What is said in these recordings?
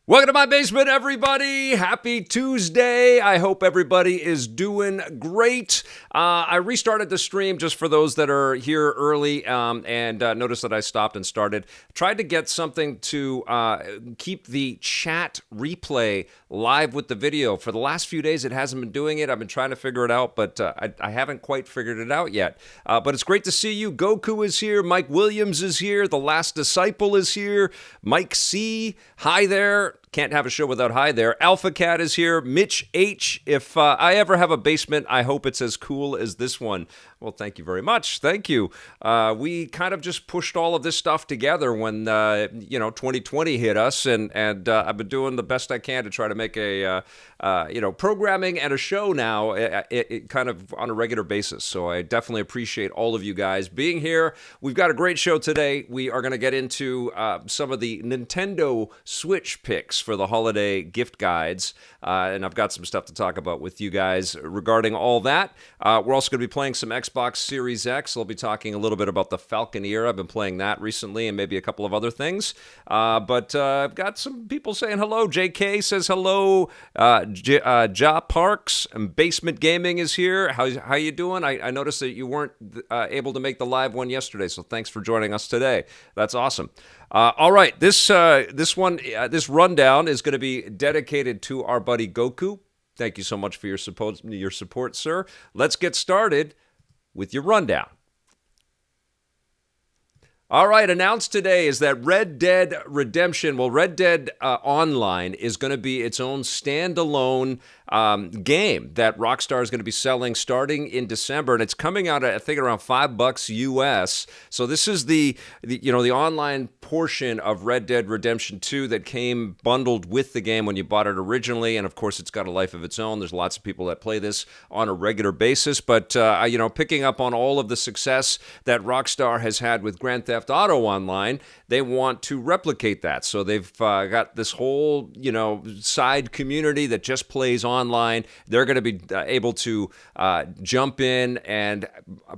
Welcome to my basement, everybody. Happy Tuesday. I hope everybody is doing great. I restarted the stream just for those that are here early and noticed that I stopped and started. Tried to get something to keep the chat replay live with the video. For the last few days, it hasn't been doing it. I've been trying to figure it out, but I haven't quite figured it out yet. But it's great to see you. Goku is here. Mike Williams is here. The Last Disciple is here. Mike C. Hi there. Can't have a show without hi there. Alpha Cat is here. Mitch H. If I ever have a basement, I hope it's as cool as this one. Well, thank you very much. Thank you. We kind of just pushed all of this stuff together when 2020 hit us, and I've been doing the best I can to try to make a programming and a show now it kind of on a regular basis. So I definitely appreciate all of you guys being here. We've got a great show today. We are going to get into some of the Nintendo Switch picks for the holiday gift guides, and I've got some stuff to talk about with you guys regarding all that. We're also going to be playing some Xbox Series X. I'll be talking a little bit about the Falconeer. I've been playing that recently and maybe a couple of other things. But I've got some people saying hello. JK says hello. Ja Parks and Basement Gaming is here. How you doing? I noticed that you weren't able to make the live one yesterday, so thanks for joining us today. That's awesome. All right, this rundown is going to be dedicated to our buddy Goku. Thank you so much for your support, sir. Let's get started with your rundown. All right, announced today is that Red Dead Redemption, Red Dead Online is going to be its own standalone game that Rockstar is going to be selling starting in December, and it's coming out at, I think, around $5 US. So this is the online portion of Red Dead Redemption 2 that came bundled with the game when you bought it originally, and of course it's got a life of its own. There's lots of people that play this on a regular basis, but picking up on all of the success that Rockstar has had with Grand Theft Auto Online, they want to replicate that. So they've got this whole side community that just plays online. They're going to be able to jump in and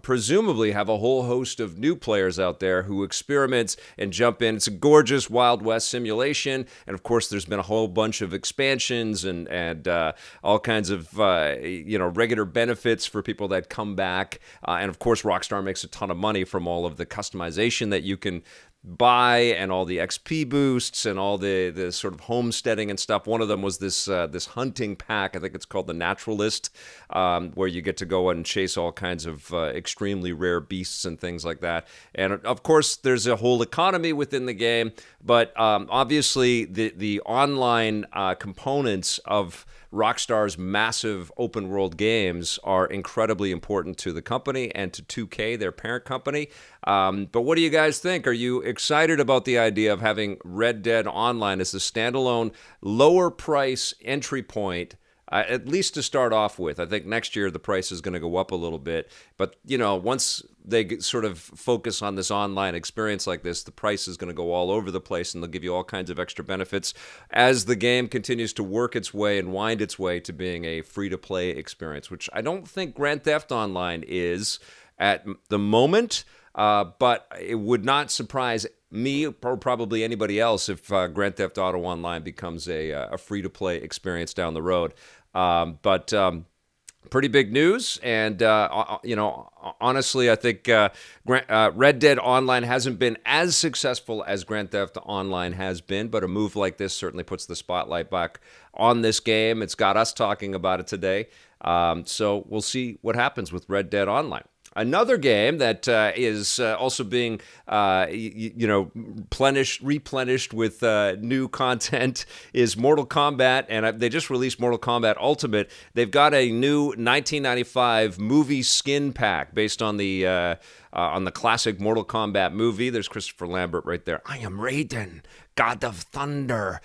presumably have a whole host of new players out there who experiment and jump in. It's a gorgeous Wild West simulation, and of course there's been a whole bunch of expansions and all kinds of regular benefits for people that come back, and of course Rockstar makes a ton of money from all of the customization that you can buy and all the XP boosts and all the sort of homesteading and stuff. One of them was this hunting pack. I think it's called the Naturalist, where you get to go and chase all kinds of extremely rare beasts and things like that. And of course, there's a whole economy within the game, but obviously the online components of Rockstar's massive open world games are incredibly important to the company and to 2K, their parent company. But what do you guys think? Are you excited about the idea of having Red Dead Online as a standalone, lower price entry point? At least to start off with. I think next year the price is going to go up a little bit. But, once they sort of focus on this online experience like this, the price is going to go all over the place, and they'll give you all kinds of extra benefits as the game continues to work its way and wind its way to being a free-to-play experience, which I don't think Grand Theft Online is at the moment, but it would not surprise me or probably anybody else if Grand Theft Auto Online becomes a free-to-play experience down the road. But pretty big news, and honestly, I think Red Dead Online hasn't been as successful as Grand Theft Online has been, but a move like this certainly puts the spotlight back on this game. It's got us talking about it today, so we'll see what happens with Red Dead Online. Another game that is also being, replenished with new content is Mortal Kombat, and they just released Mortal Kombat Ultimate. They've got a new 1995 movie skin pack based on the classic Mortal Kombat movie. There's Christopher Lambert right there. I am Raiden, God of Thunder.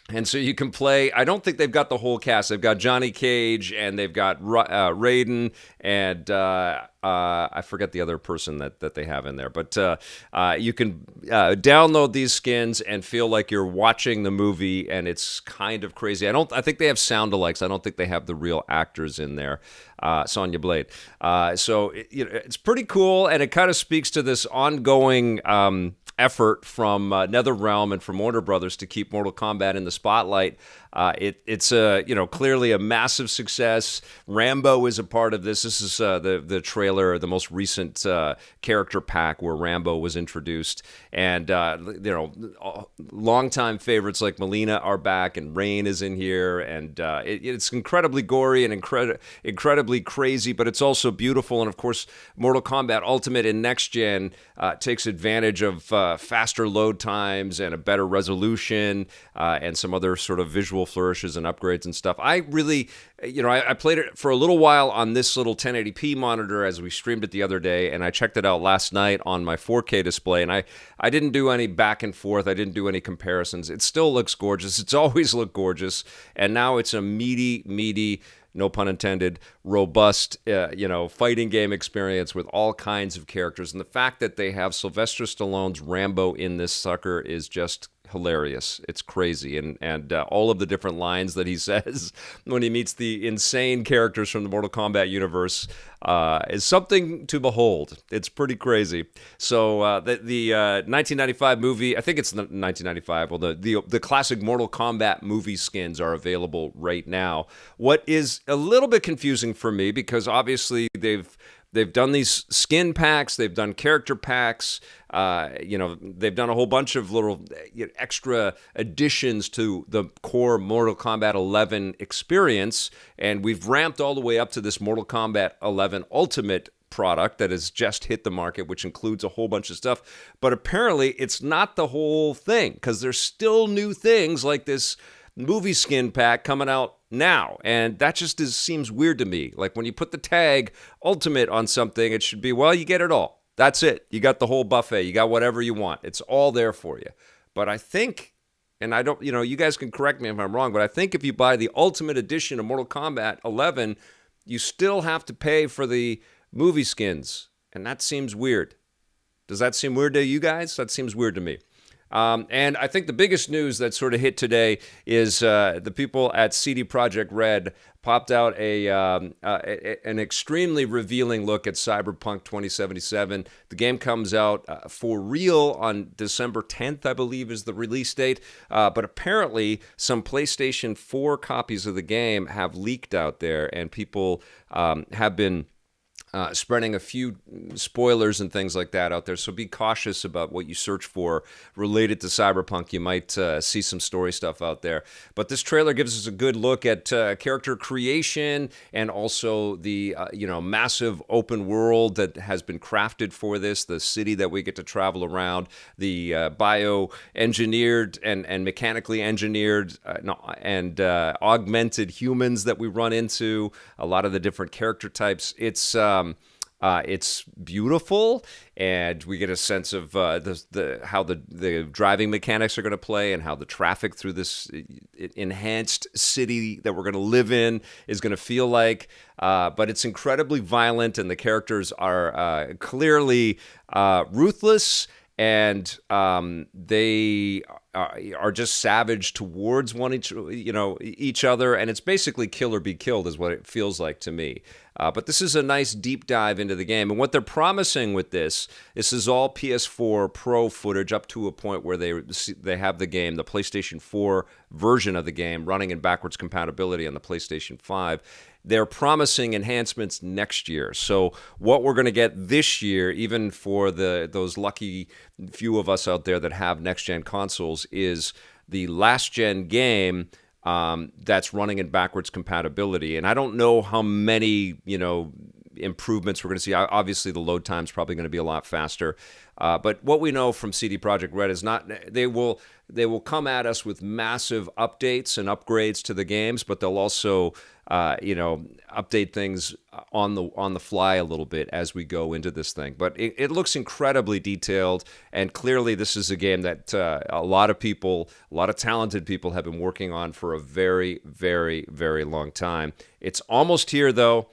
And so you can play, I don't think they've got the whole cast. They've got Johnny Cage, and they've got Raiden, and I forget the other person that they have in there. But you can download these skins and feel like you're watching the movie, and it's kind of crazy. I think they have sound-alikes. I don't think they have the real actors in there. Sonya Blade. So it's pretty cool, and it kind of speaks to this ongoing effort from NetherRealm and from Warner Brothers to keep Mortal Kombat in the spotlight. It's clearly a massive success. Rambo is a part of this. This is the trailer, the most recent character pack where Rambo was introduced, and longtime favorites like Melina are back, and Rain is in here, and it's incredibly gory and incredibly crazy, but it's also beautiful. And of course, Mortal Kombat Ultimate in next gen takes advantage of faster load times and a better resolution and some other sort of visual flourishes and upgrades and stuff. I really, I played it for a little while on this little 1080p monitor as we streamed it the other day, and I checked it out last night on my 4K display, and I didn't do any back and forth. I didn't do any comparisons. It still looks gorgeous. It's always looked gorgeous, and now it's a meaty, no pun intended, robust, fighting game experience with all kinds of characters. And the fact that they have Sylvester Stallone's Rambo in this sucker is just hilarious. It's crazy. And all of the different lines that he says when he meets the insane characters from the Mortal Kombat universe is something to behold. It's pretty crazy. So the 1995 movie, I think it's 1995, well, the classic Mortal Kombat movie skins are available right now. What is a little bit confusing for me, because obviously they've done these skin packs, they've done character packs, they've done a whole bunch of little extra additions to the core Mortal Kombat 11 experience, and we've ramped all the way up to this Mortal Kombat 11 Ultimate product that has just hit the market, which includes a whole bunch of stuff. But apparently it's not the whole thing, because there's still new things like this movie skin pack coming out now, and that just seems weird to me. Like, when you put the tag Ultimate on something, it should be, well, you get it all. That's it. You got the whole buffet. You got whatever you want. It's all there for you. But I think, and I don't, you guys can correct me if I'm wrong, but I think if you buy the Ultimate Edition of Mortal Kombat 11, you still have to pay for the movie skins, and that seems weird. Does that seem weird to you guys? That seems weird to me. And I think the biggest news that sort of hit today is the people at CD Projekt Red popped out an extremely revealing look at Cyberpunk 2077. The game comes out for real on December 10th, I believe, is the release date. But apparently, some PlayStation 4 copies of the game have leaked out there, and people have been spreading a few spoilers and things like that out there. So be cautious about what you search for related to Cyberpunk. You might see some story stuff out there. But this trailer gives us a good look at character creation, and also the massive open world that has been crafted for this, the city that we get to travel around, the bio-engineered and mechanically engineered and augmented humans that we run into, a lot of the different character types. It's beautiful, and we get a sense of how the driving mechanics are going to play, and how the traffic through this enhanced city that we're going to live in is going to feel like. But it's incredibly violent, and the characters are clearly ruthless, and they are just savage towards each other, and it's basically kill or be killed is what it feels like to me. But this is a nice deep dive into the game, and what they're promising with this is all PS4 Pro footage up to a point where they have the game, the PlayStation 4 version of the game, running in backwards compatibility on the PlayStation 5. They're promising enhancements next year. So what we're going to get this year, even for those lucky few of us out there that have next-gen consoles, is the last-gen game that's running in backwards compatibility. And I don't know how many, improvements we're going to see. Obviously, the load time is probably going to be a lot faster. But what we know from CD Projekt Red is they will come at us with massive updates and upgrades to the games, but they'll also update things on the fly a little bit as we go into this thing. But it looks incredibly detailed, and clearly this is a game that a lot of talented people have been working on for a very, very, very long time. It's almost here, though.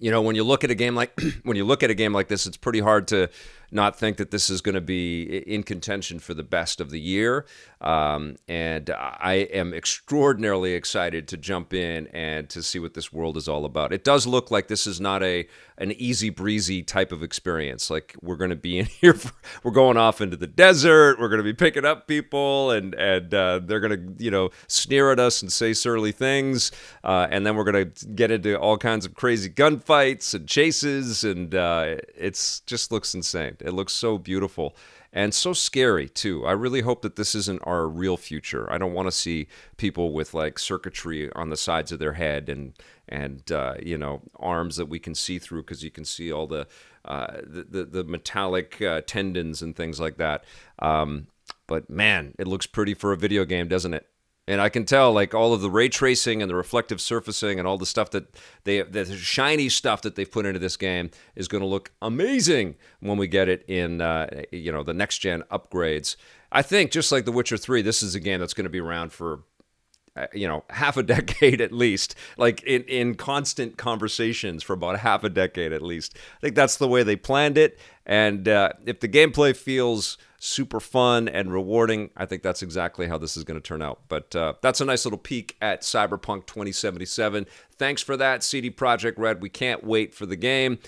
When you look at a game like this, it's pretty hard to not think that this is going to be in contention for the best of the year. And I am extraordinarily excited to jump in and to see what this world is all about. It does look like this is not an easy breezy type of experience. Like, we're going to be in here, we're going off into the desert, we're going to be picking up people, and they're going to, sneer at us and say surly things. And then we're going to get into all kinds of crazy gunfights and chases, and it's just looks insane. It looks so beautiful and so scary too. I really hope that this isn't our real future. I don't want to see people with like circuitry on the sides of their head and arms that we can see through, because you can see all the metallic tendons and things like that. But man, it looks pretty for a video game, doesn't it? And I can tell, like, all of the ray tracing and the reflective surfacing and all the stuff the shiny stuff that they've put into this game is going to look amazing when we get it in, the next gen upgrades. I think, just like The Witcher 3, this is a game that's going to be around for, half a decade at least, like in constant conversations for about half a decade at least. I think that's the way they planned it. And if the gameplay feels super fun and rewarding, I think that's exactly how this is going to turn out. But that's a nice little peek at Cyberpunk 2077. Thanks for that, CD Projekt Red. We can't wait for the game.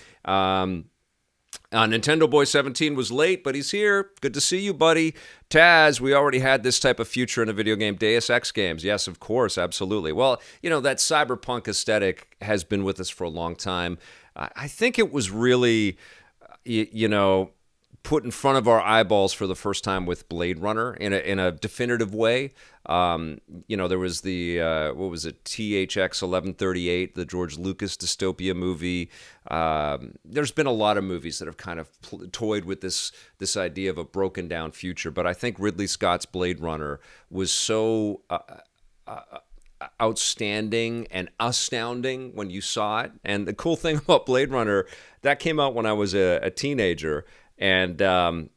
Nintendo Boy 17 was late, but he's here. Good to see you, buddy. Taz, we already had this type of future in a video game. Deus Ex games. Yes, of course, absolutely. Well, that cyberpunk aesthetic has been with us for a long time. I think it was really, put in front of our eyeballs for the first time with Blade Runner in a definitive way. There was the THX 1138, the George Lucas dystopia movie. There's been a lot of movies that have kind of toyed with this idea of a broken down future, but I think Ridley Scott's Blade Runner was so outstanding and astounding when you saw it. And the cool thing about Blade Runner, that came out when I was a teenager. And my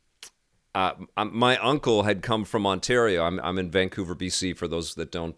uncle had come from Ontario. I'm in Vancouver, BC, for those that don't,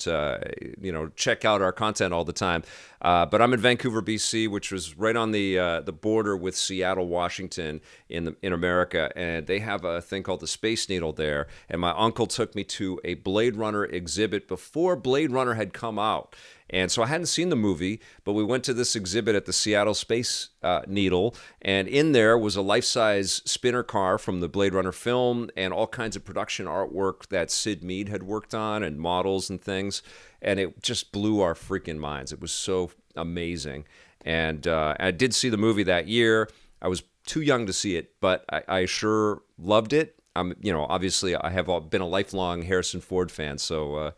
check out our content all the time. But I'm in Vancouver, BC, which was right on the border with Seattle, Washington in America. And they have a thing called the Space Needle there. And my uncle took me to a Blade Runner exhibit before Blade Runner had come out. And so I hadn't seen the movie, but we went to this exhibit at the Seattle Space Needle, and in there was a life-size spinner car from the Blade Runner film and all kinds of production artwork that Sid Mead had worked on and models and things, and it just blew our freaking minds. It was so amazing. And I did see the movie that year. I was too young to see it, but I sure loved it. Obviously I have been a lifelong Harrison Ford fan, so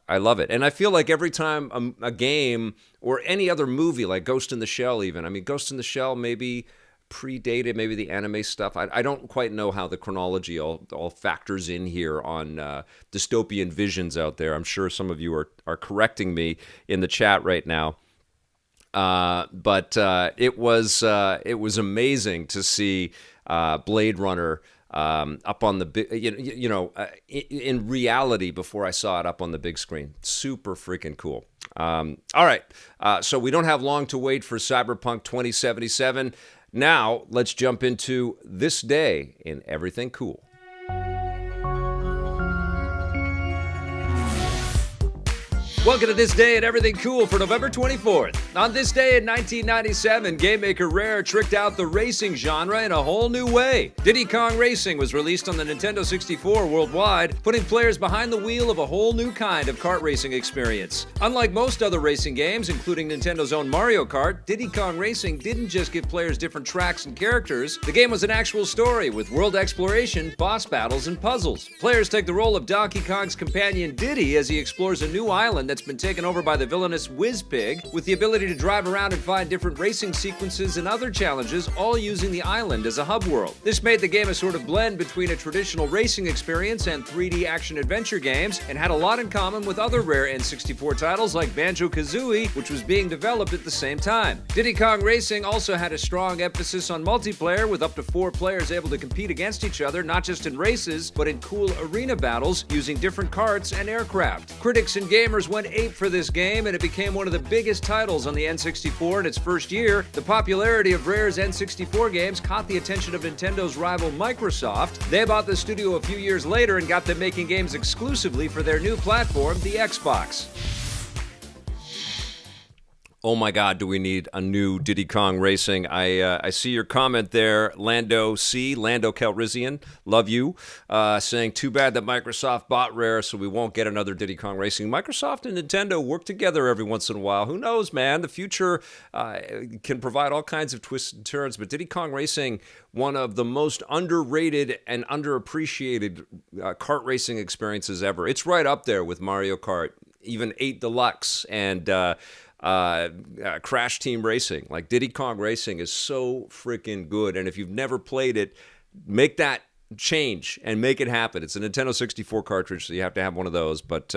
I love it. And I feel like every time a game or any other movie, like Ghost in the Shell even, Ghost in the Shell maybe predated maybe the anime stuff. I don't quite know how the chronology all factors in here on dystopian visions out there. I'm sure some of you are correcting me in the chat right now. But it was amazing to see Blade Runner up on the big, in reality before I saw it up on the big screen. Super freaking cool. All right. So we don't have long to wait for Cyberpunk 2077. Now let's jump into this day in everything cool. Welcome to This Day and Everything Cool for November 24th. On this day in 1997, game maker Rare tricked out the racing genre in a whole new way. Diddy Kong Racing was released on the Nintendo 64 worldwide, putting players behind the wheel of a whole new kind of kart racing experience. Unlike most other racing games, including Nintendo's own Mario Kart, Diddy Kong Racing didn't just give players different tracks and characters. The game was an actual story with world exploration, boss battles, and puzzles. Players take the role of Donkey Kong's companion Diddy as he explores a new island that's been taken over by the villainous Whiz Pig, with the ability to drive around and find different racing sequences and other challenges, all using the island as a hub world. This made the game a sort of blend between a traditional racing experience and 3D action-adventure games, and had a lot in common with other Rare N64 titles like Banjo-Kazooie, which was being developed at the same time. Diddy Kong Racing also had a strong emphasis on multiplayer, with up to 4 players able to compete against each other, not just in races, but in cool arena battles using different karts and aircraft. Critics and gamers went ape for this game, and it became one of the biggest titles on the N64 in its first year. The popularity of Rare's N64 games caught the attention of Nintendo's rival Microsoft. They bought the studio a few years later and got them making games exclusively for their new platform, the Xbox. Oh my God, do we need a new Diddy Kong Racing? I see your comment there, Lando Calrissian, love you, saying, too bad that Microsoft bought Rare, so we won't get another Diddy Kong Racing. Microsoft and Nintendo work together every once in a while. Who knows, man? The future can provide all kinds of twists and turns, but Diddy Kong Racing, one of the most underrated and underappreciated kart racing experiences ever. It's right up there with Mario Kart, even 8 Deluxe, and Crash Team Racing. Like, Diddy Kong Racing is so freaking good, and if you've never played it, make that change and make it happen. It's a Nintendo 64 cartridge, so you have to have one of those, but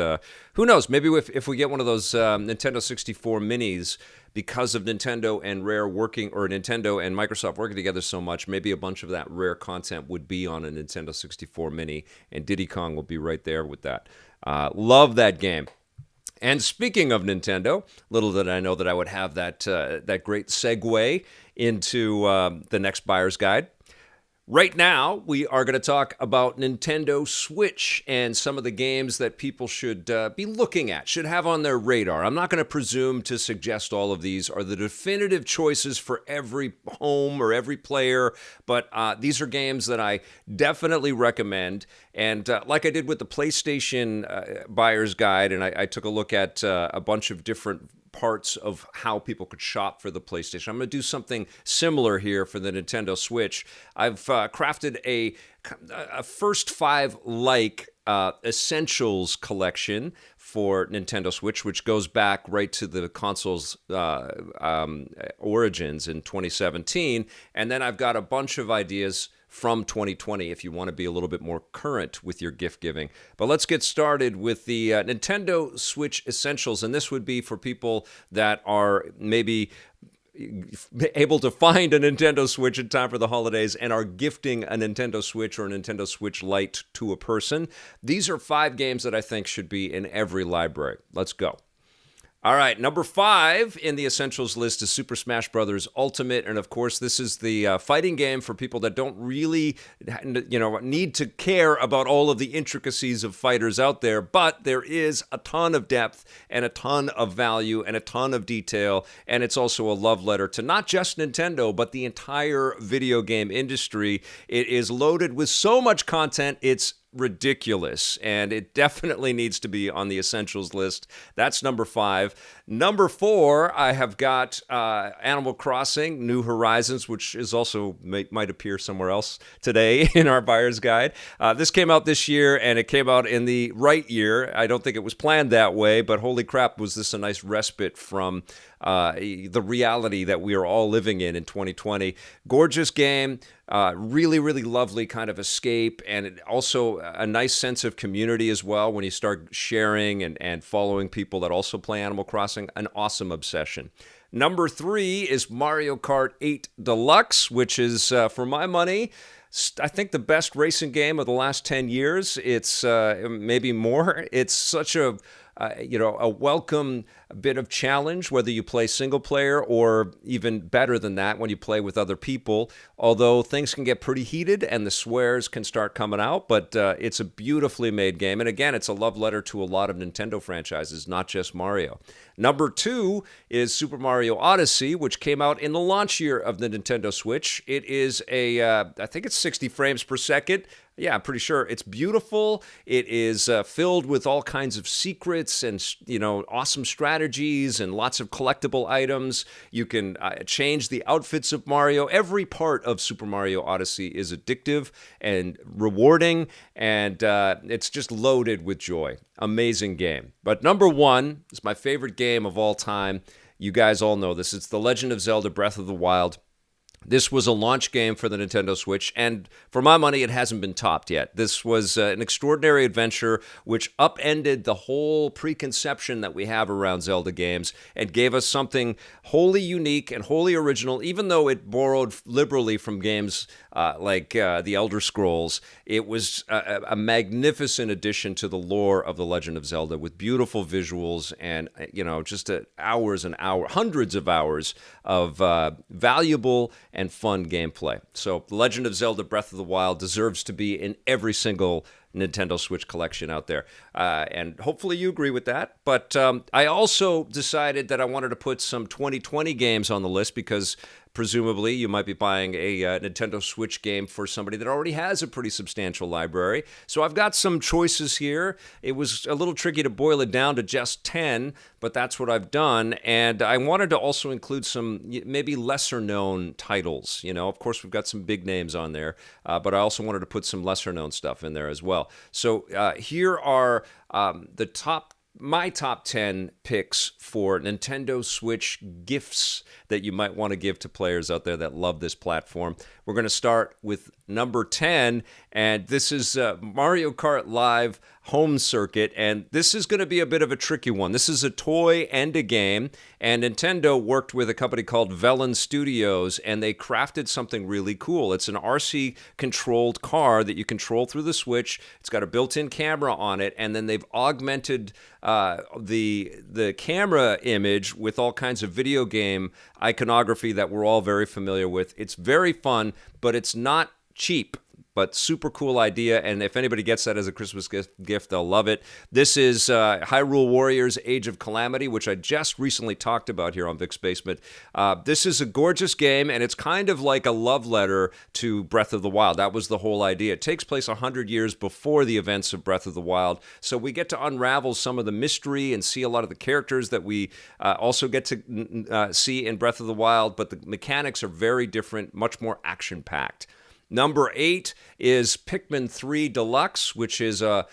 who knows, maybe if we get one of those Nintendo 64 minis, because of Nintendo and Rare working, or Nintendo and Microsoft working together so much, maybe a bunch of that Rare content would be on a Nintendo 64 mini, and Diddy Kong will be right there with that. Love that game. And speaking of Nintendo, little did I know that I would have that great segue into the next buyer's guide. Right now, we are going to talk about Nintendo Switch and some of the games that people should be looking at, should have on their radar. I'm not going to presume to suggest all of these are the definitive choices for every home or every player, but these are games that I definitely recommend. And like I did with the PlayStation buyer's guide, and I took a look at a bunch of different parts of how people could shop for the PlayStation, I'm going to do something similar here for the Nintendo Switch. I've crafted a first 5 essentials collection for Nintendo Switch, which goes back right to the console's origins in 2017. And then I've got a bunch of ideas from 2020 if you want to be a little bit more current with your gift giving. But let's get started with the Nintendo Switch Essentials, and this would be for people that are maybe able to find a Nintendo Switch in time for the holidays and are gifting a Nintendo Switch or a Nintendo Switch Lite to a person. These are 5 games that I think should be in every library. Let's go. All right, number 5 in the essentials list is Super Smash Bros. Ultimate, and of course, this is the fighting game for people that don't really, need to care about all of the intricacies of fighters out there, but there is a ton of depth and a ton of value and a ton of detail, and it's also a love letter to not just Nintendo, but the entire video game industry. It is loaded with so much content, it's ridiculous, and it definitely needs to be on the essentials list. That's number 5. Number 4, I have got Animal Crossing New Horizons, which is also might appear somewhere else today in our buyer's guide. This came out this year, and it came out in the right year. I don't think it was planned that way, but holy crap, was this a nice respite from the reality that we are all living in 2020. Gorgeous game, really, really lovely kind of escape, and also a nice sense of community as well when you start sharing and following people that also play Animal Crossing. An awesome obsession. Number 3 is Mario Kart 8 Deluxe, which is, for my money, I think the best racing game of the last 10 years. It's maybe more. It's such a welcome bit of challenge, whether you play single player or even better than that when you play with other people, although things can get pretty heated and the swears can start coming out, but it's a beautifully made game. And again, it's a love letter to a lot of Nintendo franchises, not just Mario. Number 2 is Super Mario Odyssey, which came out in the launch year of the Nintendo Switch. It is I think it's 60 frames per second. Yeah, I'm pretty sure. It's beautiful. It is filled with all kinds of secrets and, awesome strategies and lots of collectible items. You can change the outfits of Mario. Every part of Super Mario Odyssey is addictive and rewarding, and it's just loaded with joy. Amazing game. But number 1 is my favorite game of all time. You guys all know this. It's The Legend of Zelda Breath of the Wild. This was a launch game for the Nintendo Switch, and for my money, it hasn't been topped yet. This was an extraordinary adventure which upended the whole preconception that we have around Zelda games and gave us something wholly unique and wholly original, even though it borrowed liberally from games like The Elder Scrolls. It was a magnificent addition to the lore of The Legend of Zelda with beautiful visuals and, just hours and hours, hundreds of hours of valuable and fun gameplay. So The Legend of Zelda Breath of the Wild deserves to be in every single Nintendo Switch collection out there. And hopefully you agree with that. But I also decided that I wanted to put some 2020 games on the list because presumably you might be buying a Nintendo Switch game for somebody that already has a pretty substantial library. So I've got some choices here. It was a little tricky to boil it down to just 10, but that's what I've done. And I wanted to also include some maybe lesser known titles. Of course, we've got some big names on there, but I also wanted to put some lesser known stuff in there as well. So here are my top 10 picks for Nintendo Switch gifts that you might want to give to players out there that love this platform. We're going to start with number 10, and this is Mario Kart Live Home Circuit, and this is going to be a bit of a tricky one. This is a toy and a game, and Nintendo worked with a company called Velen Studios, and they crafted something really cool. It's an RC-controlled car that you control through the Switch. It's got a built-in camera on it, and then they've augmented the camera image with all kinds of video game iconography that we're all very familiar with. It's very fun, but it's not cheap. But super cool idea, and if anybody gets that as a Christmas gift, they'll love it. This is Hyrule Warriors Age of Calamity, which I just recently talked about here on Vic's Basement. This is a gorgeous game, and it's kind of like a love letter to Breath of the Wild. That was the whole idea. It takes place 100 years before the events of Breath of the Wild, so we get to unravel some of the mystery and see a lot of the characters that we also get to see in Breath of the Wild, but the mechanics are very different, much more action-packed. Number 8 is Pikmin 3 Deluxe, which is a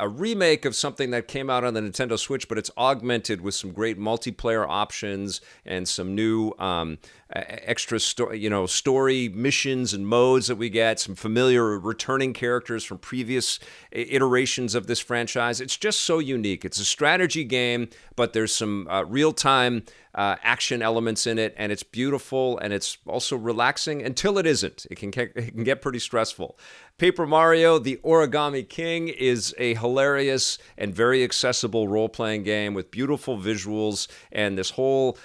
remake of something that came out on the Nintendo Switch, but it's augmented with some great multiplayer options and some new extra story missions and modes that we get, some familiar returning characters from previous iterations of this franchise. It's just so unique. It's a strategy game, but there's some real-time action elements in it, and it's beautiful, and it's also relaxing until it isn't. It can get pretty stressful. Paper Mario, The Origami King is a hilarious and very accessible role-playing game with beautiful visuals and this whole,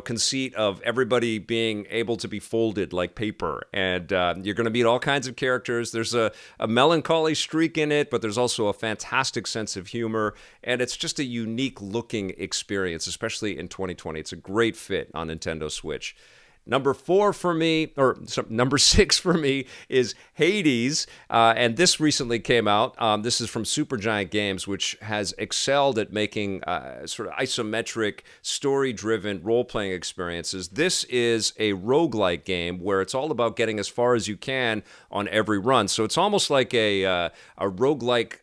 conceit of everybody being able to be folded like paper. And you're going to meet all kinds of characters. There's a melancholy streak in it, but there's also a fantastic sense of humor. And it's just a unique-looking experience, especially in 2020. It's a great fit on Nintendo Switch. Number 6 for me is Hades, and this recently came out. This is from Supergiant Games, which has excelled at making sort of isometric, story-driven role-playing experiences. This is a roguelike game where it's all about getting as far as you can on every run. So it's almost like a roguelike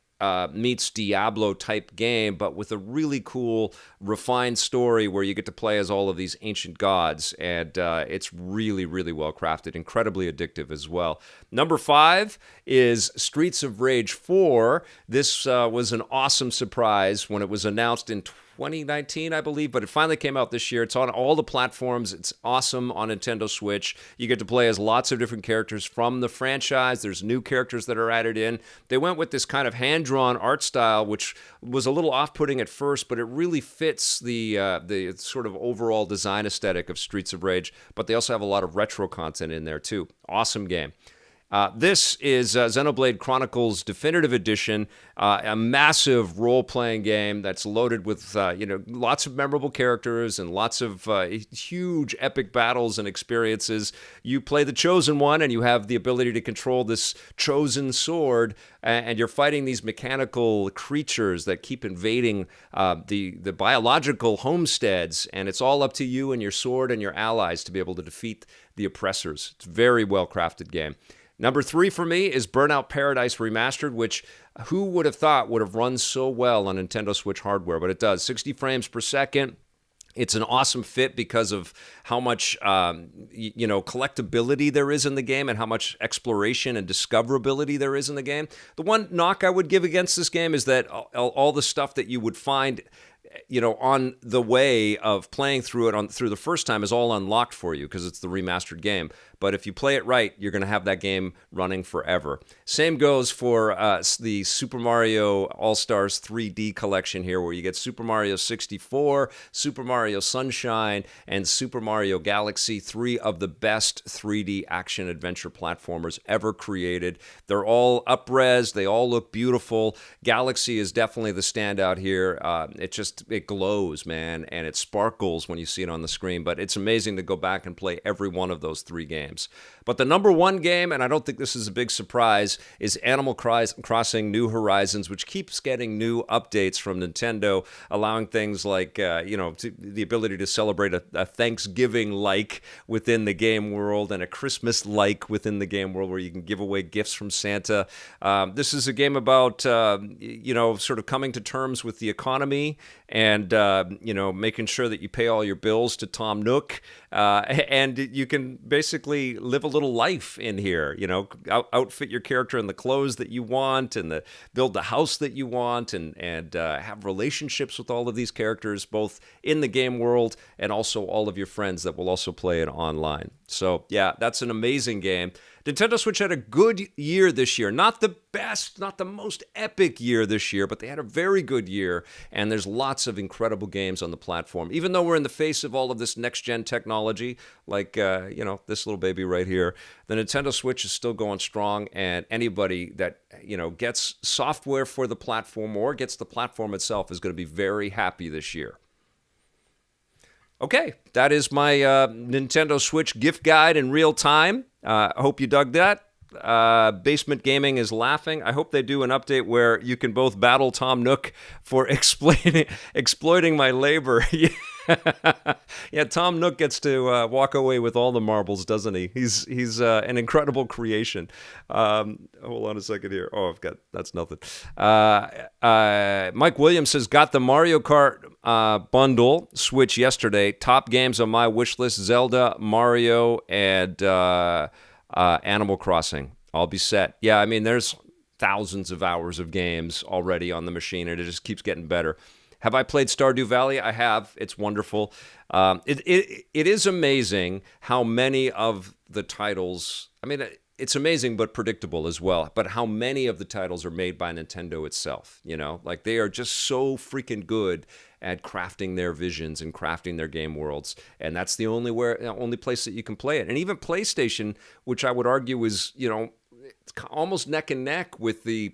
meets Diablo type game, but with a really cool, refined story where you get to play as all of these ancient gods, and it's really, really well crafted, incredibly addictive as well. Number 5 is Streets of Rage 4. This was an awesome surprise when it was announced in 2019, I believe, but it finally came out this year. It's on all the platforms. It's awesome on Nintendo Switch. You get to play as lots of different characters from the franchise. There's new characters that are added in. They went with this kind of hand-drawn art style, which was a little off-putting at first, but it really fits the sort of overall design aesthetic of Streets of Rage, but they also have a lot of retro content in there, too. Awesome game. This is Xenoblade Chronicles Definitive Edition, a massive role-playing game that's loaded with lots of memorable characters and lots of huge epic battles and experiences. You play the Chosen One, and you have the ability to control this chosen sword, and you're fighting these mechanical creatures that keep invading the biological homesteads, and it's all up to you and your sword and your allies to be able to defeat the oppressors. It's a very well-crafted game. Number 3 for me is Burnout Paradise Remastered, which who would have thought would have run so well on Nintendo Switch hardware, but it does. 60 frames per second. It's an awesome fit because of how much, collectability there is in the game and how much exploration and discoverability there is in the game. The one knock I would give against this game is that all the stuff that you would find, on the way of playing through it through the first time is all unlocked for you because it's the remastered game. But if you play it right, you're going to have that game running forever. Same goes for the Super Mario All-Stars 3D collection here, where you get Super Mario 64, Super Mario Sunshine, and Super Mario Galaxy, 3 of the best 3D action-adventure platformers ever created. They're all up-res. They all look beautiful. Galaxy is definitely the standout here. It glows, man, and it sparkles when you see it on the screen. But it's amazing to go back and play every one of those 3 games. But the number one game, and I don't think this is a big surprise, is Animal Crossing New Horizons, which keeps getting new updates from Nintendo, allowing things like, the ability to celebrate a Thanksgiving-like within the game world and a Christmas-like within the game world where you can give away gifts from Santa. This is a game about, sort of coming to terms with the economy and, making sure that you pay all your bills to Tom Nook. And you can basically live a little life in here, outfit your character in the clothes that you want and build the house that you want and have relationships with all of these characters, both in the game world and also all of your friends that will also play it online. So, yeah, that's an amazing game. Nintendo Switch had a good year this year. Not the best, not the most epic year this year, but they had a very good year, and there's lots of incredible games on the platform. Even though we're in the face of all of this next-gen technology, like, this little baby right here, the Nintendo Switch is still going strong, and anybody that, gets software for the platform or gets the platform itself is going to be very happy this year. Okay, that is my Nintendo Switch gift guide in real time. I hope you dug that. Basement Gaming is laughing. I hope they do an update where you can both battle Tom Nook for exploiting my labor. Yeah, Tom Nook gets to walk away with all the marbles, doesn't he? He's an incredible creation. Hold on a second here. Oh, that's nothing. Mike Williams says, got the Mario Kart bundle Switch yesterday. Top games on my wish list: Zelda, Mario, and Animal Crossing. I'll be set. Yeah, I mean, there's thousands of hours of games already on the machine, and it just keeps getting better. Have I played Stardew Valley? I have. It's wonderful. It is amazing how many of the titles, I mean, it's amazing but predictable as well, but how many of the titles are made by Nintendo itself, Like, they are just so freaking good at crafting their visions and crafting their game worlds, and that's the only place that you can play it. And even PlayStation, which I would argue is, it's almost neck and neck with the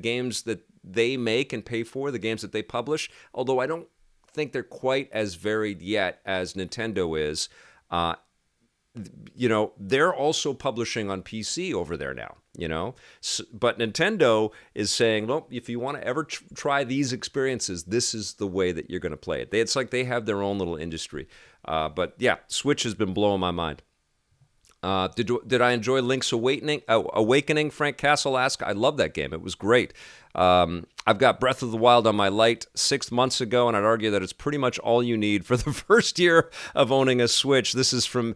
games that they make and pay for, the games that they publish, although I don't think they're quite as varied yet as Nintendo is. They're also publishing on PC over there now, but Nintendo is saying, well, if you want to ever try these experiences, this is the way that you're going to play it. It's like they have their own little industry. But yeah, Switch has been blowing my mind. Did I enjoy Link's Awakening? Frank Castle asked. I love that game. It was great. I've got Breath of the Wild on my Lite 6 months ago, and I'd argue that it's pretty much all you need for the first year of owning a Switch. This is from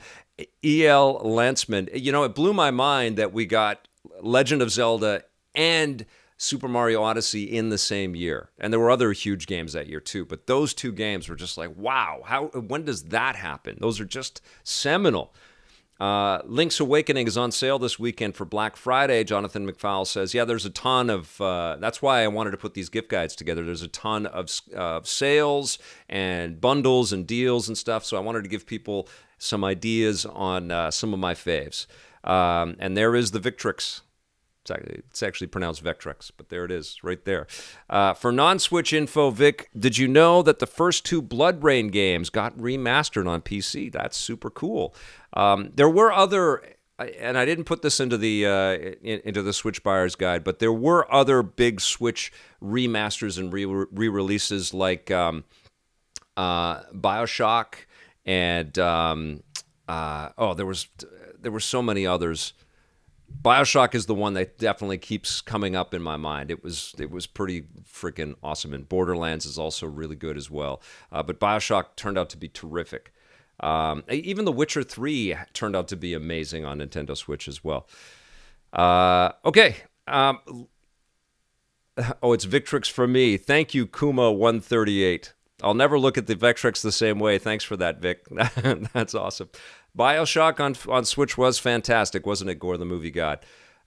E.L. Lantzman. It blew my mind that we got Legend of Zelda and Super Mario Odyssey in the same year. And there were other huge games that year too, but those 2 games were just like, wow, when does that happen? Those are just seminal. Link's Awakening is on sale this weekend for Black Friday. Jonathan McFowle says, yeah, there's a ton of, that's why I wanted to put these gift guides together. There's a ton of sales and bundles and deals and stuff. So I wanted to give people some ideas on some of my faves. And there is the Victrix. It's actually pronounced Vectrex, but there it is, right there. For non-Switch info, Vic, did you know that the first 2 Blood Rain games got remastered on PC? That's super cool. There were other, and I didn't put this into the Switch Buyer's Guide, but there were other big Switch remasters and re-releases like BioShock and there were so many others. BioShock is the one that definitely keeps coming up in my mind. It was pretty freaking awesome, and Borderlands is also really good as well. But BioShock turned out to be terrific. Even The Witcher 3 turned out to be amazing on Nintendo Switch as well. Okay. It's Victrix for me. Thank you, Kuma138. I'll never look at the Vectrex the same way. Thanks for that, Vic. That's awesome. BioShock on Switch was fantastic, wasn't it, Gore the Movie God?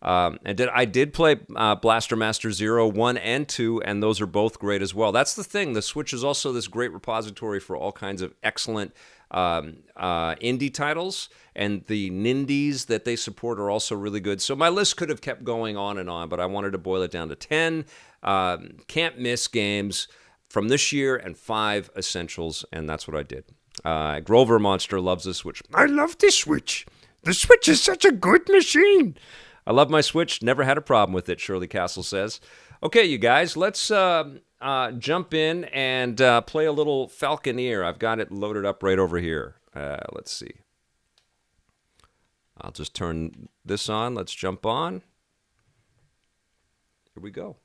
I did play Blaster Master Zero 1 and 2, and those are both great as well. That's the thing. The Switch is also this great repository for all kinds of excellent indie titles, and the Nindies that they support are also really good. So my list could have kept going on, but I wanted to boil it down to 10 can't miss games from this year and 5 essentials, and that's what I did. Grover Monster loves the Switch. I love this Switch. The Switch is such a good machine. I love my Switch. Never had a problem with it, Shirley Castle says. Okay, you guys, let's jump in and play a little Falconeer. I've got it loaded up right over here. Let's see. I'll just turn this on. Let's jump on. Here we go.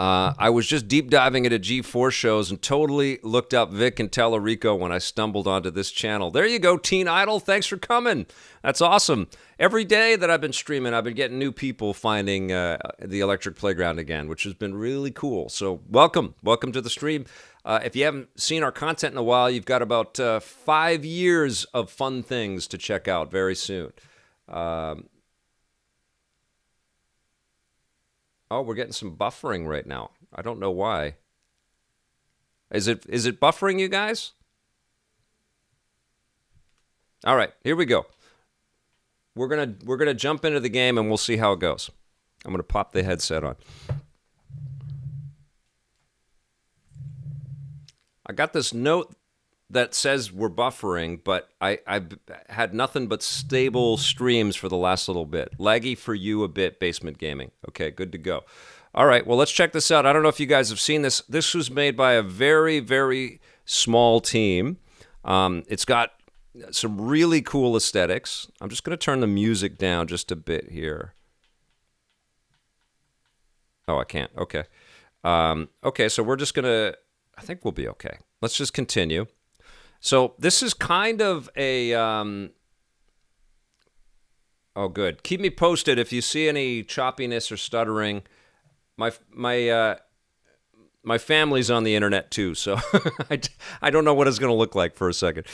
I was just deep diving into G4 shows and totally looked up Vic and Tellerico when I stumbled onto this channel. There you go, Teen Idol. Thanks for coming. That's awesome. Every day that I've been streaming, I've been getting new people finding the Electric Playground again, which has been really cool. So welcome. Welcome to the stream. If you haven't seen our content in a while, you've got about 5 years of fun things to check out very soon. Oh, we're getting some buffering right now. I don't know why. Is it buffering, you guys? All right, here we go. We're gonna jump into the game and we'll see how it goes. I'm gonna pop the headset on. I got this note that says we're buffering, but I've had nothing but stable streams for the last little bit. Laggy for you a bit, Basement Gaming. Okay, good to go. All right, well, let's check this out. I don't know if you guys have seen this. This was made by a very, very small team. It's got some really cool aesthetics. I'm just going to turn the music down just a bit here. Oh, I can't. Okay. Okay, so we're just going to... I think we'll be okay. Let's just continue. So this is kind of a, oh, good. Keep me posted if you see any choppiness or stuttering. My family's on the internet too, so I don't know what it's going to look like for a second.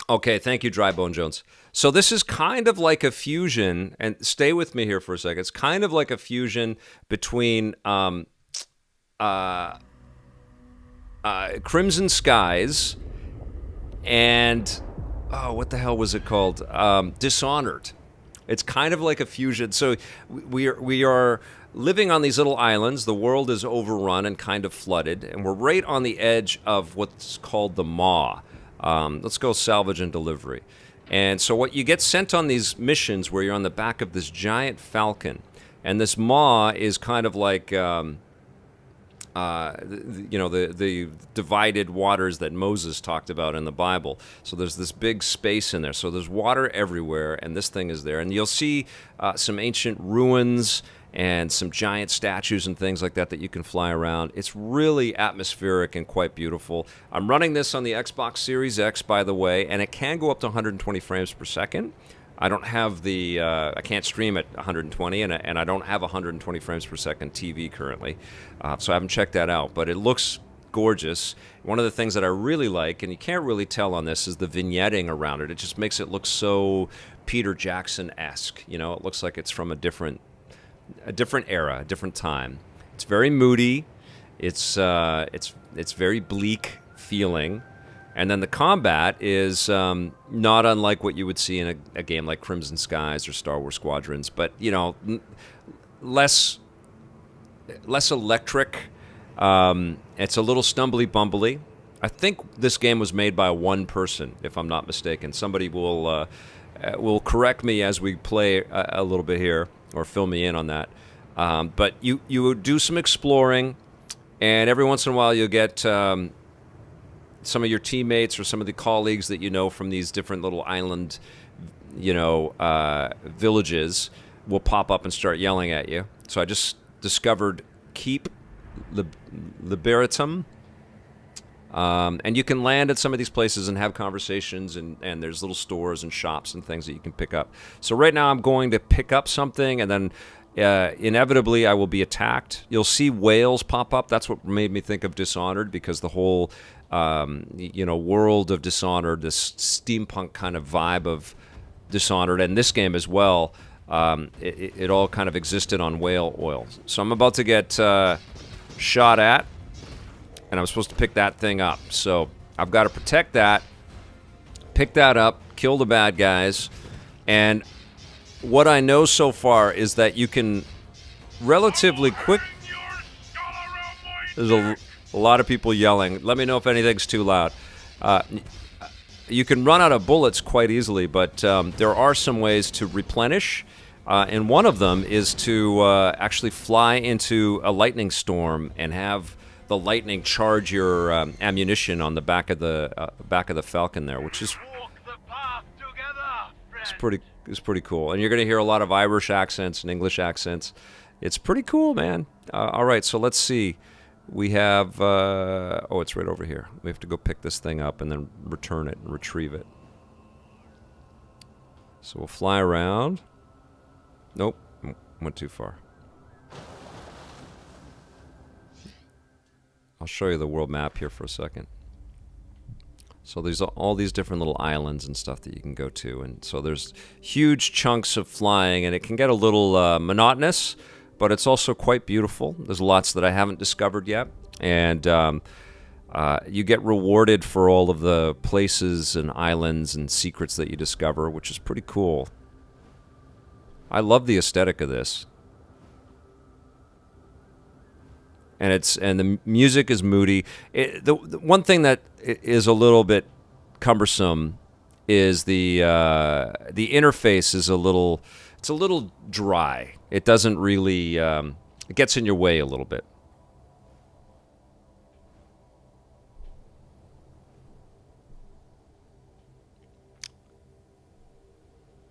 Okay, thank you, Drybone Jones. So this is kind of like a fusion, and stay with me here for a second. It's kind of like a fusion between Crimson Skies and what the hell was it called? Dishonored. It's kind of like a fusion. So we are living on these little islands. The world is overrun and kind of flooded, and we're right on the edge of what's called the Maw. Let's go salvage and delivery. And so what you get sent on these missions where you're on the back of this giant falcon, and this Maw is kind of like the divided waters that Moses talked about in the Bible. So there's this big space in there. So there's water everywhere, and this thing is there. And you'll see some ancient ruins and some giant statues and things like that you can fly around. It's really atmospheric and quite beautiful. I'm running this on the Xbox Series X, by the way, and it can go up to 120 frames per second. I don't have the, I can't stream at 120, and I don't have 120 frames per second TV currently, so I haven't checked that out, but it looks gorgeous. One of the things that I really like, and you can't really tell on this, is the vignetting around it. It just makes it look so Peter Jackson-esque. You know, it looks like it's from a different era, a different time. It's very moody. It's very bleak feeling. And then the combat is not unlike what you would see in a game like Crimson Skies or Star Wars Squadrons, but less electric. It's a little stumbly bumbly. I think this game was made by one person, if I'm not mistaken. Somebody will correct me as we play a little bit here, or fill me in on that. But you do some exploring, and every once in a while you'll get some of your teammates or some of the colleagues that you know from these different little island villages will pop up and start yelling at you. So I just discovered Keep Liberatum. And you can land at some of these places and have conversations, and there's little stores and shops and things that you can pick up. So right now I'm going to pick up something, and then inevitably I will be attacked. You'll see whales pop up. That's what made me think of Dishonored, because the whole world of Dishonored, this steampunk kind of vibe of Dishonored, and this game as well, it all kind of existed on whale oil. So I'm about to get shot at, and I'm supposed to pick that thing up. So I've got to protect that, pick that up, kill the bad guys. And what I know so far is that you can relatively quick... There's a lot of people yelling. Let me know if anything's too loud. You can run out of bullets quite easily, but there are some ways to replenish. And one of them is to actually fly into a lightning storm and have the lightning charge your ammunition on the back of the Falcon there, which is it's pretty cool. And you're going to hear a lot of Irish accents and English accents. It's pretty cool, man. All right, so let's see. We have it's right over here. We have to go pick this thing up and then return it and retrieve it. So we'll fly around. Nope, went too far. I'll show you the world map here for a second. So there's all these different little islands and stuff that you can go to, and so there's huge chunks of flying, and it can get a little monotonous, but it's also quite beautiful. There's lots that I haven't discovered yet, and you get rewarded for all of the places and islands and secrets that you discover, which is pretty cool. I love the aesthetic of this. And the music is moody. The one thing that is a little bit cumbersome is the interface is a little dry. It doesn't really it gets in your way a little bit.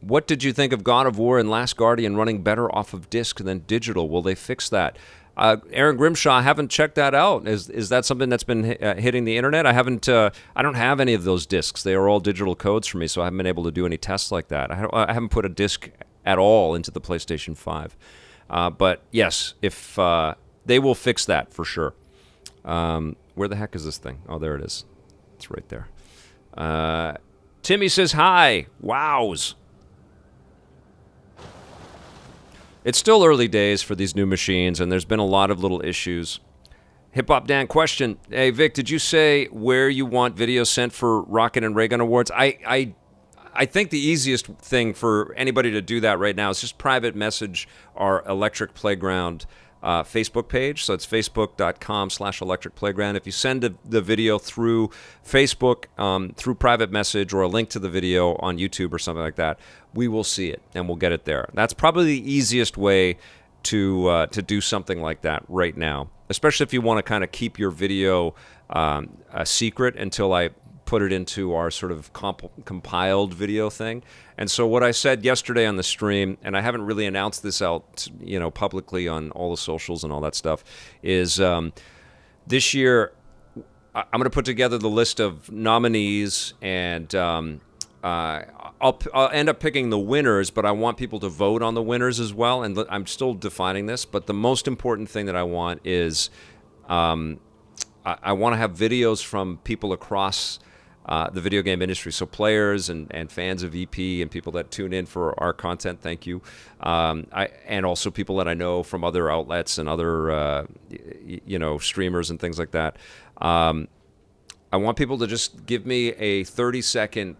What did you think of God of War and Last Guardian running better off of disc than digital? Will they fix that? Aaron Grimshaw, I haven't checked that out. Is that something that's been hitting the internet? I haven't. I don't have any of those discs. They are all digital codes for me, so I haven't been able to do any tests like that. I haven't put a disc at all into the PlayStation 5. But yes, if they will fix that for sure. Where the heck is this thing? Oh, there it is. It's right there. Timmy says hi. Wows. It's still early days for these new machines, and there's been a lot of little issues. Hip Hop Dan question. Hey, Vic, did you say where you want videos sent for Rocket and Raygun Awards? I think the easiest thing for anybody to do that right now is just private message our Electric Playground Facebook page. So it's facebook.com/Electric Playground. If you send the video through Facebook, through private message, or a link to the video on YouTube or something like that, we will see it and we'll get it there. That's probably the easiest way to do something like that right now, especially if you want to kind of keep your video a secret until I put it into our sort of compiled video thing. And so what I said yesterday on the stream, and I haven't really announced this out, publicly on all the socials and all that stuff, is this year I'm going to put together the list of nominees, and I'll end up picking the winners, but I want people to vote on the winners as well. And I'm still defining this, but the most important thing that I want is I want to have videos from people across the video game industry, so players and fans of EP and people that tune in for our content. Thank you, and also people that I know from other outlets and other streamers and things like that. I want people to just give me a 30-second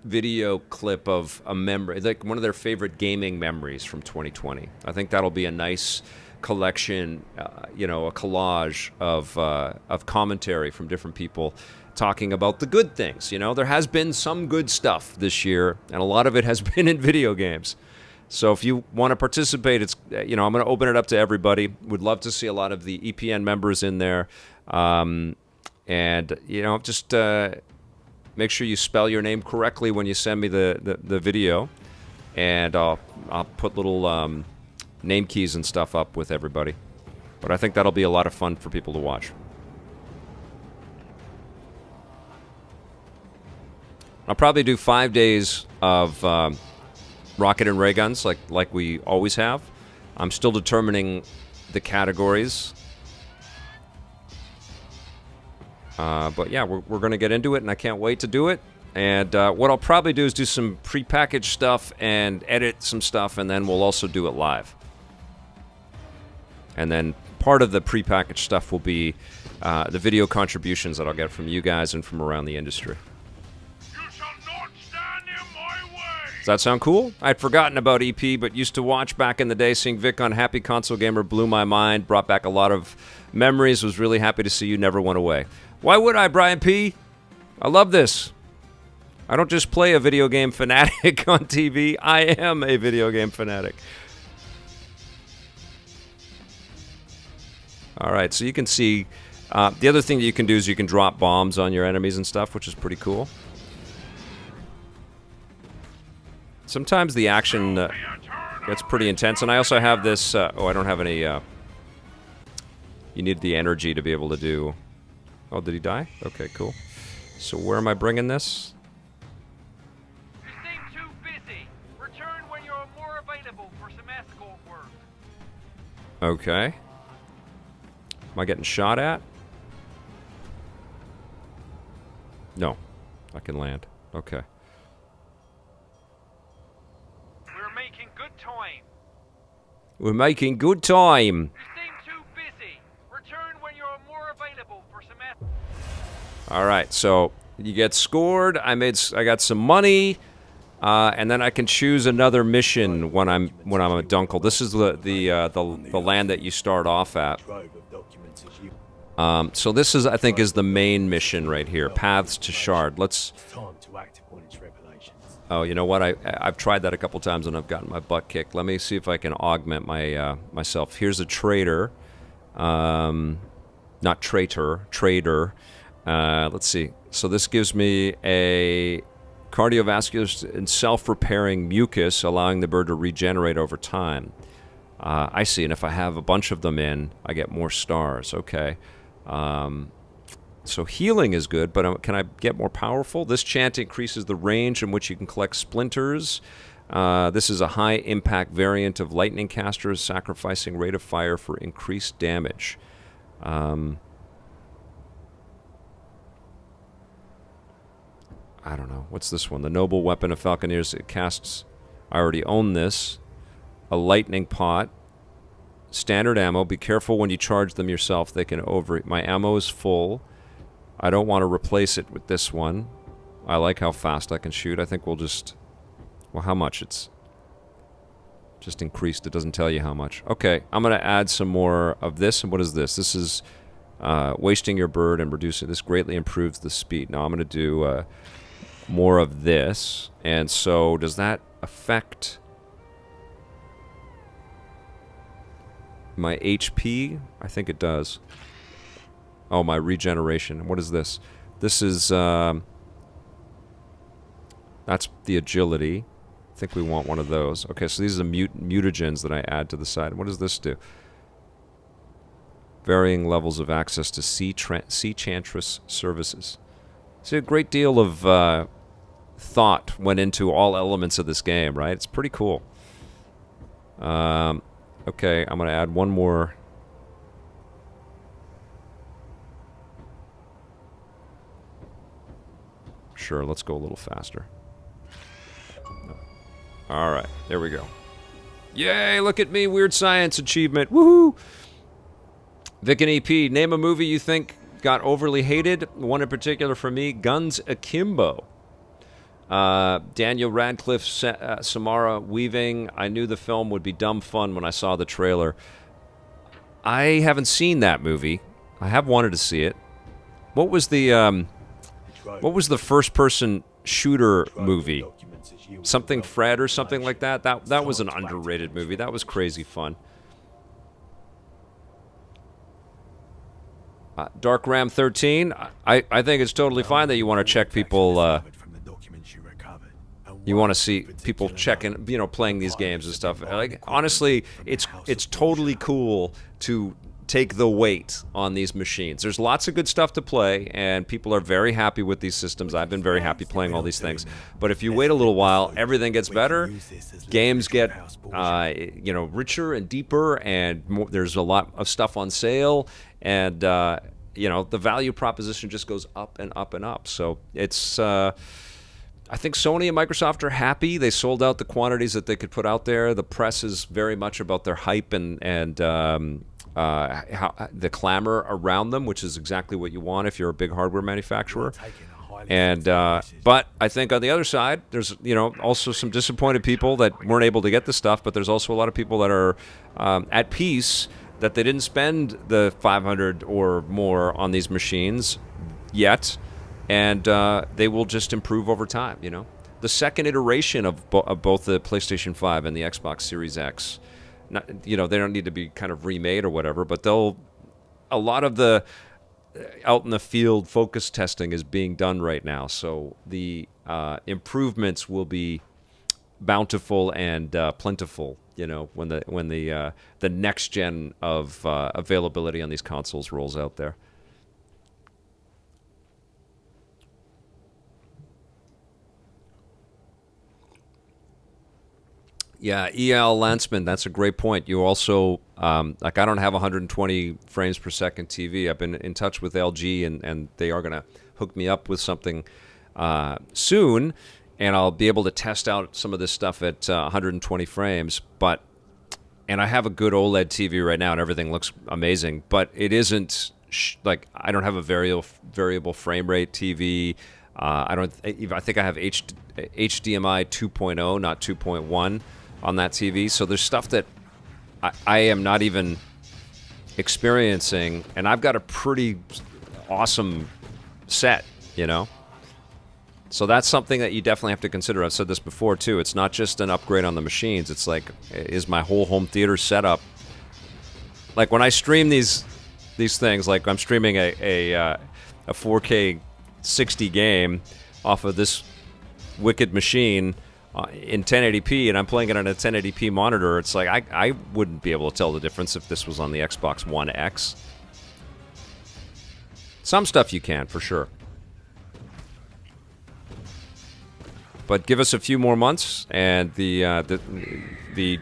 video clip of a memory, like one of their favorite gaming memories from 2020. I think that'll be a nice collection, a collage of commentary from different people talking about the good things. There has been some good stuff this year, and a lot of it has been in video games. So if you want to participate, it's I'm going to open it up to everybody. Would love to see a lot of the EPN members in there, and just make sure you spell your name correctly when you send me the video, and I'll put little name keys and stuff up with everybody. But I think that'll be a lot of fun for people to watch. I'll probably do 5 days of rocket and ray guns like we always have. I'm still determining the categories. But yeah, we're going to get into it, and I can't wait to do it. And what I'll probably do is do some prepackaged stuff and edit some stuff, and then we'll also do it live. And then part of the prepackaged stuff will be the video contributions that I'll get from you guys and from around the industry. Does that sound cool? I'd forgotten about EP, but used to watch back in the day. Seeing Vic on Happy Console Gamer blew my mind, brought back a lot of memories. Was really happy to see you never went away. Why would I, Brian P? I love this. I don't just play a video game fanatic on TV. I am a video game fanatic. All right, so you can see the other thing that you can do is you can drop bombs on your enemies and stuff, which is pretty cool. Sometimes the action gets pretty intense, and I also have this... oh, I don't have any... you need the energy to be able to do... Oh, did he die? Okay, cool. So where am I bringing this? You seem too busy. Return when you're more available for some escort work. Okay. Am I getting shot at? No. I can land. Okay. We're making good time. You seem too busy. Return when you're more available for some. All right, so you get scored. I got some money, and then I can choose another mission when I'm a Dunkel. This is the land that you start off at. So this is, I think, is the main mission right here. Paths to Shard. Let's. Oh, you know what? I've tried that a couple times and I've gotten my butt kicked. Let me see if I can augment my myself. Here's a trader. Not traitor. Trader. Let's see. So this gives me a cardiovascular and self-repairing mucus, allowing the bird to regenerate over time. I see. And if I have a bunch of them in, I get more stars. Okay. So healing is good, but can I get more powerful? This chant increases the range in which you can collect splinters. This is a high-impact variant of lightning casters, sacrificing rate of fire for increased damage. I don't know. What's this one? The noble weapon of Falconeers. It casts... I already own this. A lightning pot. Standard ammo. Be careful when you charge them yourself. They can overeat. My ammo is full. I don't want to replace it with this one. I like how fast I can shoot. I think we'll just... Well, how much? It's just increased. It doesn't tell you how much. Okay, I'm going to add some more of this. And what is this? This is wasting your bird and reducing... This greatly improves the speed. Now I'm going to do more of this. And so does that affect my HP? I think it does. Oh, my regeneration. What is this? This is, that's the agility. I think we want one of those. Okay, so these are the mutagens that I add to the side. What does this do? Varying levels of access to Sea Chantress services. See, a great deal of thought went into all elements of this game, right? It's pretty cool. Okay, I'm going to add one more... Sure, let's go a little faster. Alright, there we go. Yay, look at me, weird science achievement. Woohoo! Vic and EP, name a movie you think got overly hated. One in particular for me, Guns Akimbo. Daniel Radcliffe, Samara Weaving. I knew the film would be dumb fun when I saw the trailer. I haven't seen that movie. I have wanted to see it. What was the first-person shooter movie? Something Fred or something like that? That was an underrated movie. That was crazy fun. Dark Ram 13. I think it's totally fine that you want to check people. You want to see people checking, playing these games and stuff. Like, honestly, it's totally cool to take the weight on these machines. There's lots of good stuff to play, and people are very happy with these systems. I've been very happy playing all these things. But if you wait a little while, everything gets better. Games get, richer and deeper, and more, there's a lot of stuff on sale, and the value proposition just goes up and up and up. So it's. I think Sony and Microsoft are happy. They sold out the quantities that they could put out there. The press is very much about their hype and how the clamor around them, which is exactly what you want if you're a big hardware manufacturer. And but I think on the other side, there's also some disappointed people that weren't able to get the stuff. But there's also a lot of people that are at peace that they didn't spend the $500 or more on these machines yet. And they will just improve over time, The second iteration of both the PlayStation 5 and the Xbox Series X, they don't need to be kind of remade or whatever, but a lot of the out in the field focus testing is being done right now. So the improvements will be bountiful and plentiful, when the next gen of availability on these consoles rolls out there. Yeah, EL Landsman, that's a great point. You also, I don't have 120 frames per second TV. I've been in touch with LG, and they are going to hook me up with something soon, and I'll be able to test out some of this stuff at 120 frames. And I have a good OLED TV right now, and everything looks amazing, but it isn't, I don't have a variable frame rate TV. I think I have HDMI 2.0, not 2.1. on that TV. So there's stuff that I am not even experiencing, and I've got a pretty awesome set, So that's something that you definitely have to consider. I've said this before, too. It's not just an upgrade on the machines. It's like, is my whole home theater set up? Like, when I stream these things, like I'm streaming a 4K 60 game off of this wicked machine in 1080p, and I'm playing it on a 1080p monitor. It's like I wouldn't be able to tell the difference if this was on the Xbox One X. Some stuff you can, for sure. But give us a few more months, and the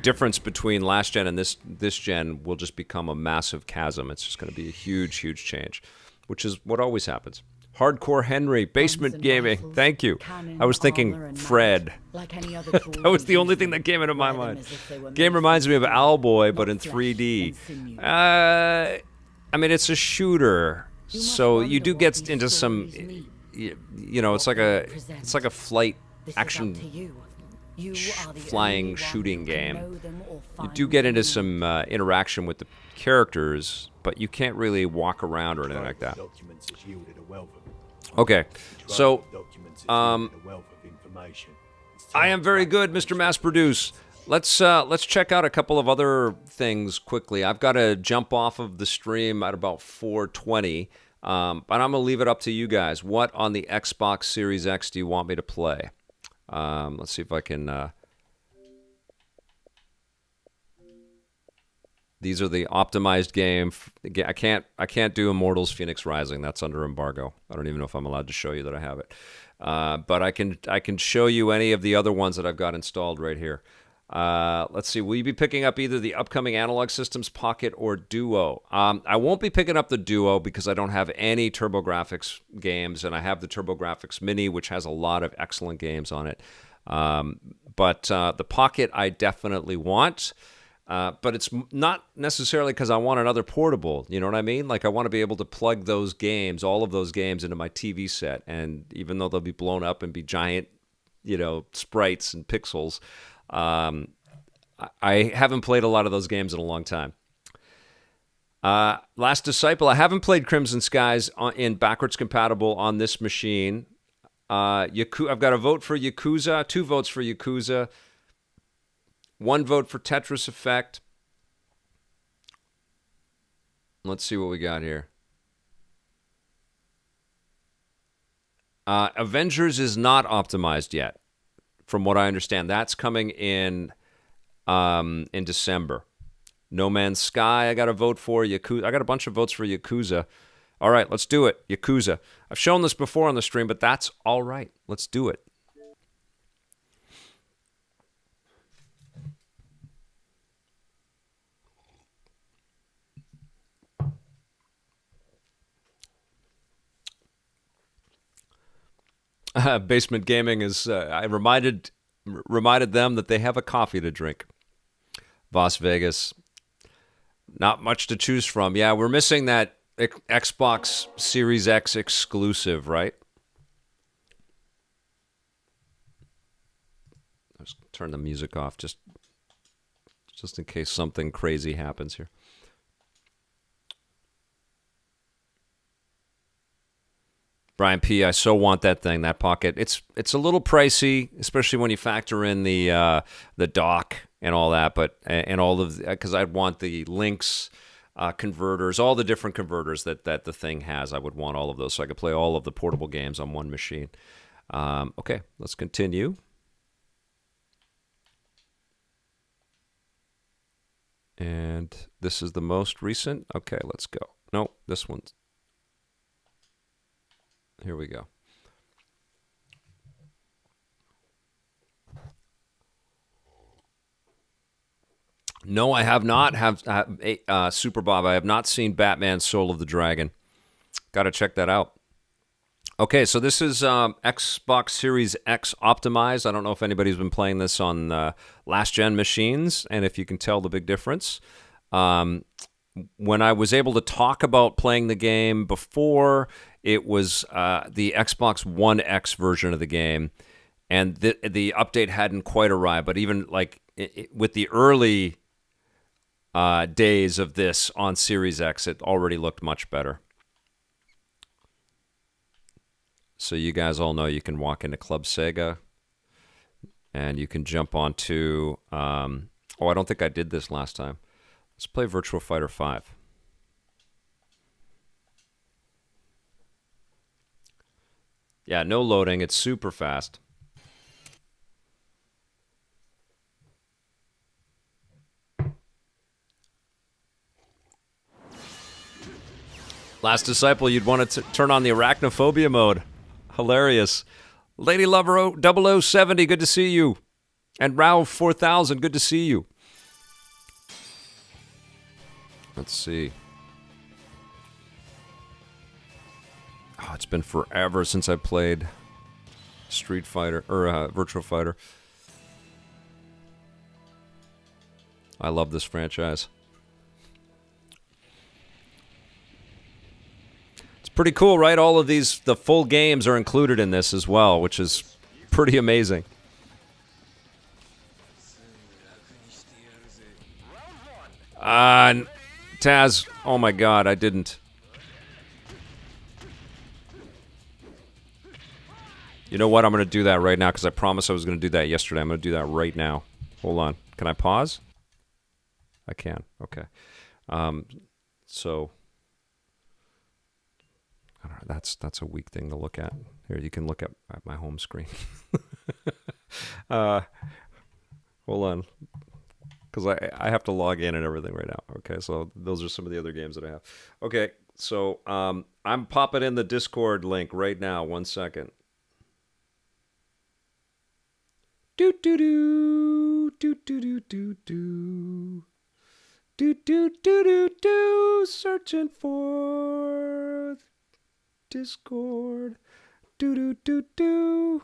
difference between last gen and this gen will just become a massive chasm. It's just going to be a huge, huge change, which is what always happens. Hardcore Henry, Basement Gaming, thank you. I was thinking Fred. That was the only thing that came into my mind. Game reminds me of Owlboy, but in 3D. It's a shooter, so you do get into some, it's like a flight action flying shooting game. You do get into some interaction with the characters, but you can't really walk around or anything like that. Okay, so I am very good, Mr. Mass Produce. Let's check out a couple of other things quickly. I've got to jump off of the stream at about 4:20, but I'm gonna leave it up to you guys. What on the Xbox Series X do you want me to play? Let's see if I can. These are the optimized game. I can't do Immortals Phoenix Rising. That's under embargo. I don't even know if I'm allowed to show you that I have it. But I can show you any of the other ones that I've got installed right here. Let's see. Will you be picking up either the upcoming Analog Systems Pocket or Duo? I won't be picking up the Duo because I don't have any TurboGrafx games, and I have the TurboGrafx Mini, which has a lot of excellent games on it. But the Pocket I definitely want. But it's not necessarily because I want another portable. You know what I mean? Like, I want to be able to plug those games, all of those games, into my TV set. And even though they'll be blown up and be giant, sprites and pixels, I haven't played a lot of those games in a long time. Last Disciple, I haven't played Crimson Skies in backwards compatible on this machine. I've got a vote for Yakuza, 2 votes for Yakuza. 1 vote for Tetris Effect. Let's see what we got here. Avengers is not optimized yet, from what I understand. That's coming in December. No Man's Sky, I got a vote for. Yakuza, I got a bunch of votes for Yakuza. All right, let's do it. Yakuza. I've shown this before on the stream, but that's all right. Let's do it. Basement Gaming is. I reminded them that they have a coffee to drink. Las Vegas. Not much to choose from. Yeah, we're missing that Xbox Series X exclusive, right? Let's turn the music off just in case something crazy happens here. Brian P, I so want that thing, that pocket. It's a little pricey, especially when you factor in the dock and all that, but and all of because I'd want the links, converters, all the different converters that the thing has. I would want all of those so I could play all of the portable games on one machine. Okay, let's continue. And this is the most recent. Okay, let's go. No, this one's. Here we go. No, I have not. Super Bob, I have not seen Batman Soul of the Dragon. Got to check that out. Okay, so this is Xbox Series X optimized. I don't know if anybody's been playing this on last-gen machines, and if you can tell the big difference. When I was able to talk about playing the game before, it was the Xbox One X version of the game, and the update hadn't quite arrived. But even like with the early days of this on Series X, it already looked much better. So you guys all know you can walk into Club Sega, and you can jump onto. I don't think I did this last time. Let's play Virtua Fighter 5. Yeah, no loading. It's super fast. Last Disciple, you'd want to turn on the arachnophobia mode. Hilarious. Lady Lover 0070, good to see you. And Rao 4000, good to see you. Let's see. Oh, it's been forever since I played Street Fighter or Virtua Fighter. I love this franchise. It's pretty cool, right? All of these, the full games are included in this as well, which is pretty amazing. Taz, oh my god, I didn't. You know what? I'm going to do that right now because I promised I was going to do that yesterday. I'm going to do that right now. Hold on. Can I pause? I can. Okay. So I don't know, that's a weak thing to look at. Here, you can look at my home screen. Hold on. Because I have to log in and everything right now. Okay, so those are some of the other games that I have. Okay, so I'm popping in the Discord link right now. 1 second. Do do do do do do do do do do do do do. Searching for Discord. Do do do do.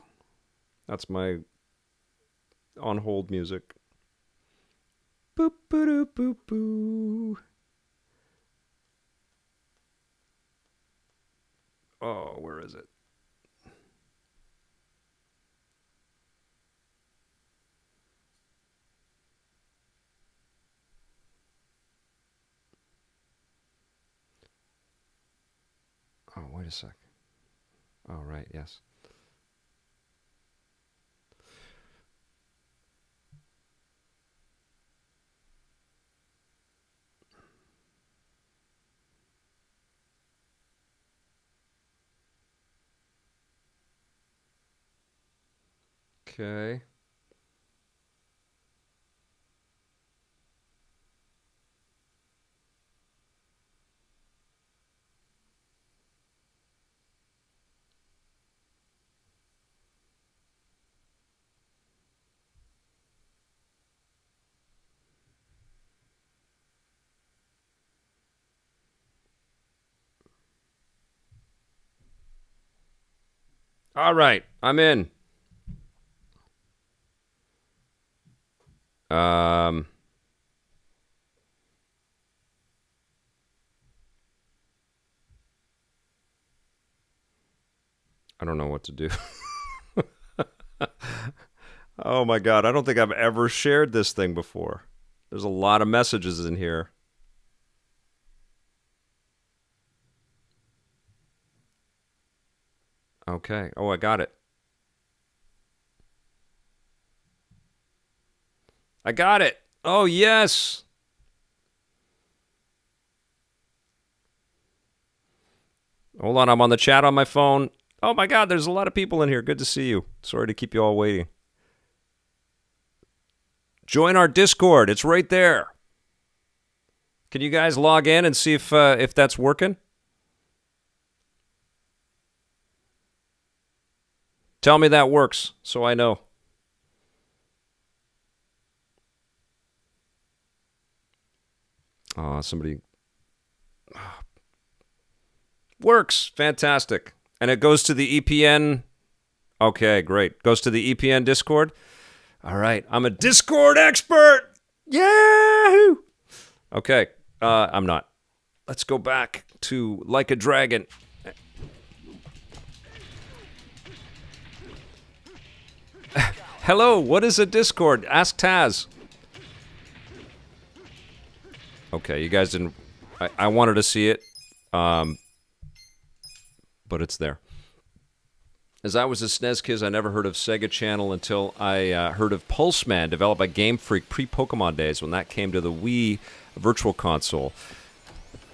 That's my on hold music. Boop boop boop boop. Oh, where is it? Oh, wait a sec. Oh, right, yes. Okay. All right, I'm in. I don't know what to do. Oh my God, I don't think I've ever shared this thing before. There's a lot of messages in here. Okay. Oh, I got it. I got it. Oh, yes. Hold on, I'm on the chat on my phone. Oh my God, there's a lot of people in here. Good to see you. Sorry to keep you all waiting. Join our Discord. It's right there. Can you guys log in and see if that's working? Tell me that works so I know. Oh, somebody... Works. Fantastic. And it goes to the EPN. Okay, great. Goes to the EPN Discord. All right. I'm a Discord expert. Yahoo! Okay. I'm not. Let's go back to Like a Dragon. Hello, what is a Discord? Ask Taz. Okay, you guys didn't... I wanted to see it. But it's there. As I was a SNES kid, I never heard of Sega Channel until I heard of Pulseman, developed by Game Freak pre-Pokemon days, when that came to the Wii Virtual Console.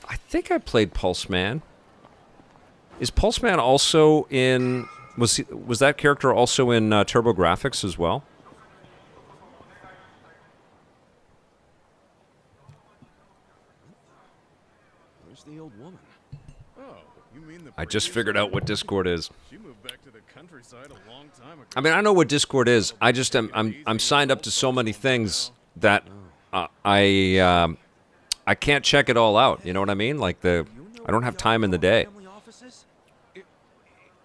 I think I played Pulseman. Is Pulseman also in... Was that character also in TurboGrafx as well? Where's the old woman? I just figured out what Discord is. She moved back to the countryside a long time ago. I mean, I know what Discord is. I just I'm signed up to so many things that I can't check it all out. You know what I mean? Like I don't have time in the day.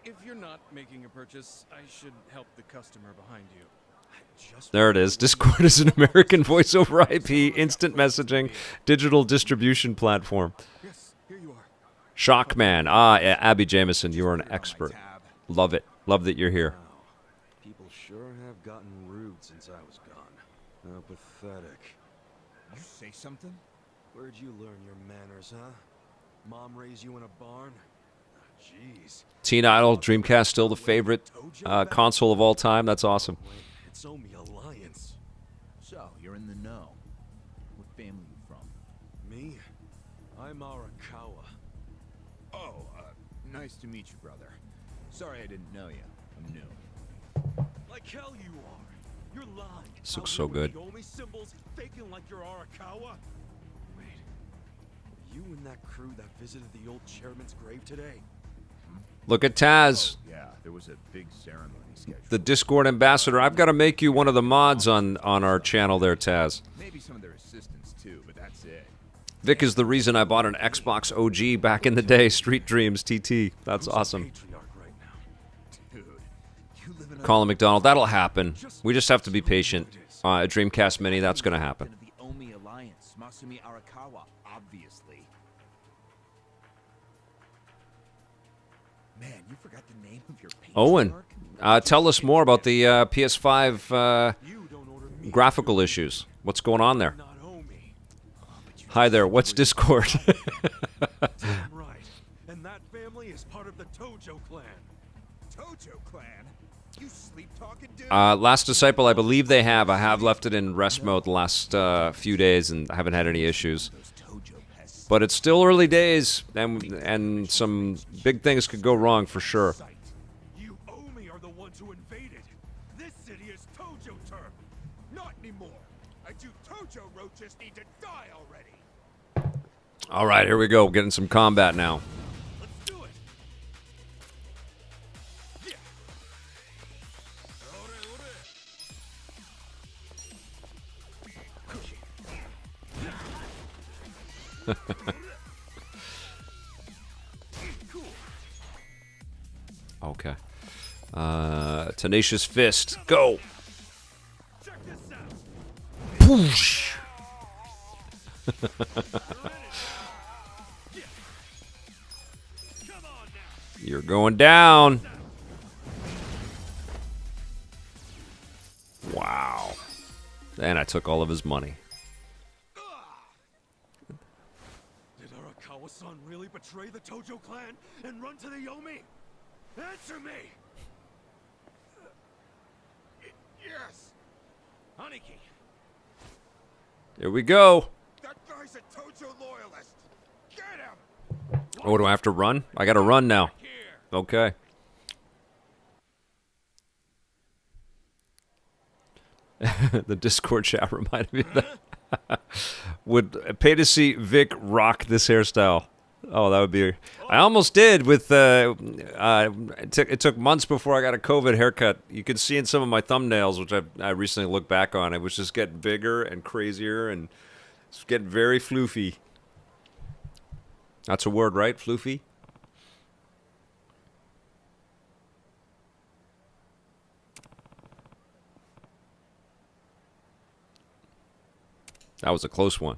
If you're not making a purchase, I should help the customer behind you. There it is. Discord is an American voice over IP, instant messaging, digital distribution platform. Yes, here you are. Shockman. Abby Jameson, you are an expert. Love it. Love that you're here. Wow. People sure have gotten rude since I was gone. How pathetic. You say something? Where'd you learn your manners, huh? Mom raised you in a barn? Jeez. Teen Idol, Dreamcast, still the favorite console of all time. That's awesome. It's Omi Alliance. So, you're in the know. What family you from? Me? I'm Arakawa. Oh, nice to meet you, brother. Sorry I didn't know you. I'm new. Like hell you are. You're lying. This looks so good. Omi symbols, faking like you're Arakawa. Wait. Were you and that crew that visited the old chairman's grave today? Look at Taz, Yeah, there was a big ceremony scheduled. the Discord ambassador. I've got to make you one of the mods on our channel there, Taz. Maybe some of their assistants too, but that's it. Vic is the reason I bought an Xbox OG back in the day, Street Dreams TT. That's awesome. Patriarch right now. Dude, you live in a Colin McDonald, that'll happen. We just have to be patient. A Dreamcast Mini, that's going to happen. the Omi Alliance, Masumi Arakawa, obviously. Man, you forgot the name of your Owen, patriarch? tell us more about the PS5 You don't order me. graphical issues. What's going on there? Not Omi. Hi there, what's Discord? Damn right. And that family is part of the Tojo clan. Tojo clan? You sleep talking, dude? Last Disciple, I believe they have. I have left it in rest mode the last few days and haven't had any issues. Those Tojo pests. But it's still early days, and some big things could go wrong for sure. You Omi are the ones who invaded. This This city is Tojo turf. Not anymore. I do Tojo roaches need to die already. All right, here we go. Getting some combat now. Let's do it. Yeah. Okay. Tenacious Fist. Go. Check this out. Whoosh. Come on now. You're going down. Wow. And I took all of his money. Did Arakawa-san really betray the Tojo clan and run to the Yomi? Answer me! Yes. Aniki! Here we go. That guy's a Tojo loyalist. Get him. Oh, do I have to run? I gotta run now. Here! Okay. The Discord chat reminded me of that. Would pay to see Vic rock this hairstyle. Oh, that would be... I almost did with... it took months before I got a COVID haircut. You could see in some of my thumbnails, which I recently looked back on, it was just getting bigger and crazier and it's getting very floofy. That's a word, right? Floofy? That was a close one.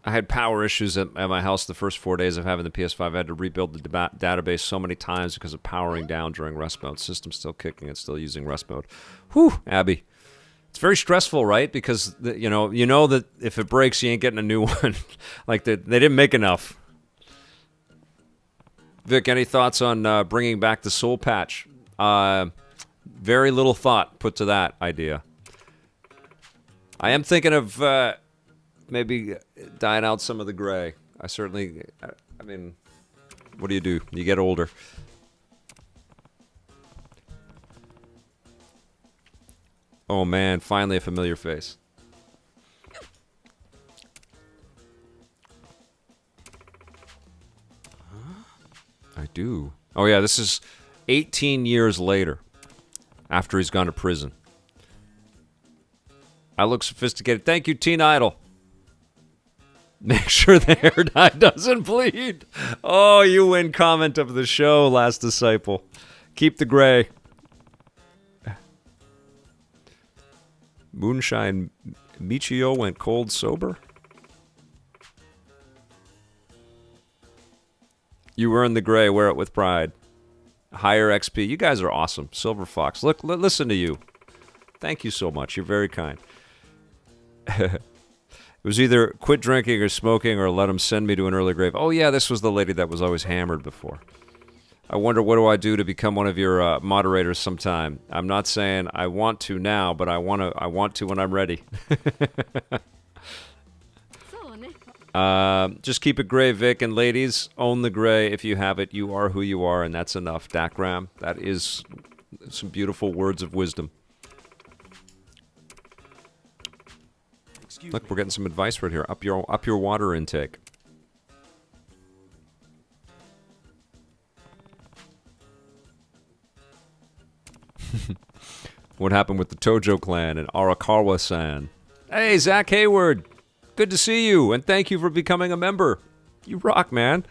I had power issues at my house the first 4 days of having the PS5. I had to rebuild the database so many times because of powering down during rest mode. System's still kicking. It's still using rest mode. Whew, Abby. It's very stressful, right? Because, you know that if it breaks, you ain't getting a new one. Like, they didn't make enough. Vic, any thoughts on bringing back the Soul Patch? Very little thought put to that idea. I am thinking of maybe dyeing out some of the gray. I mean, what do? You get older. Oh man, finally a familiar face. I do. Oh yeah, this is 18 years later, after he's gone to prison. I look sophisticated. Thank you, Teen Idol. Make sure the hair dye doesn't bleed. Oh, you win comment of the show, Last Disciple. Keep the gray. Moonshine Michio went cold sober. You earned the gray. Wear it with pride. Higher XP. You guys are awesome. Silver Fox. Look, listen to you. Thank you so much. You're very kind. It was either quit drinking or smoking or let him send me to an early grave. Oh, yeah, this was the lady that was always hammered before. I wonder, what do I do to become one of your moderators sometime? I'm not saying I want to now, but I want to when I'm ready. Just keep it gray, Vic, and ladies, own the gray. If you have it, you are who you are, and that's enough. Dakram, that is some beautiful words of wisdom. Look, we're getting some advice right here. Up your water intake. What happened with the Tojo clan and Arakawa-san? Hey, Zach Hayward. Good to see you, and thank you for becoming a member. You rock, man.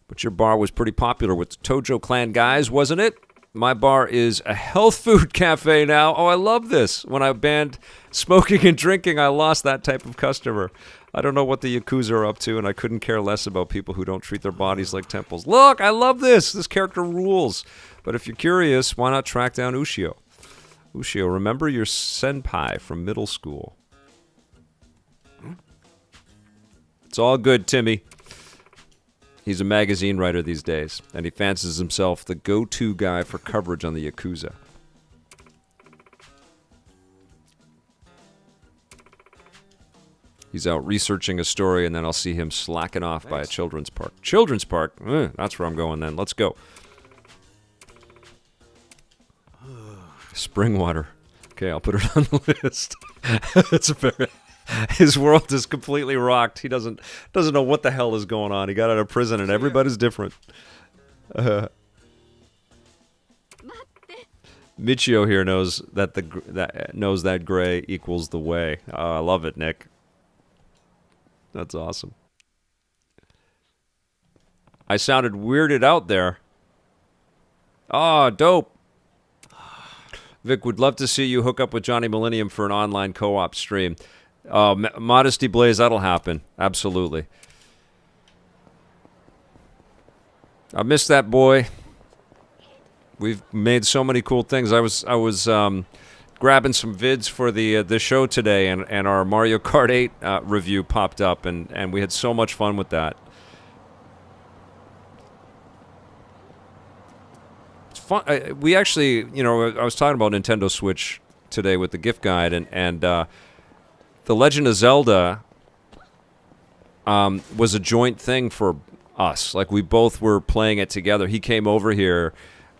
But your bar was pretty popular with the Tojo clan guys, wasn't it? My bar is a health food cafe now. Oh, I love this. When I banned smoking and drinking, I lost that type of customer. I don't know what the Yakuza are up to, and I couldn't care less about people who don't treat their bodies like temples. Look, I love this. This character rules. But if you're curious, why not track down Ushio? Ushio, remember your senpai from middle school. It's all good, Timmy. He's a magazine writer these days, and he fancies himself the go-to guy for coverage on the Yakuza. He's out researching a story, and then I'll see him slacking off by a children's park. Children's park? That's where I'm going then. Let's go. Spring water. Okay, I'll put it on the list. It's a very... His world is completely rocked. He doesn't know what the hell is going on. He got out of prison, and everybody's different. Michio here knows that gray equals the way. I love it, Nick. That's awesome. I sounded weirded out there. Oh, dope. Vic, would love to see you hook up with Johnny Millennium for an online co-op stream. Modesty Blaze, that'll happen. Absolutely. I miss that boy. We've made so many cool things. I was grabbing some vids for the show today, and our Mario Kart 8 review popped up, and we had so much fun with that. It's fun. We actually, I was talking about Nintendo Switch today with the gift guide, and The Legend of Zelda was a joint thing for us. Like, we both were playing it together. He came over here,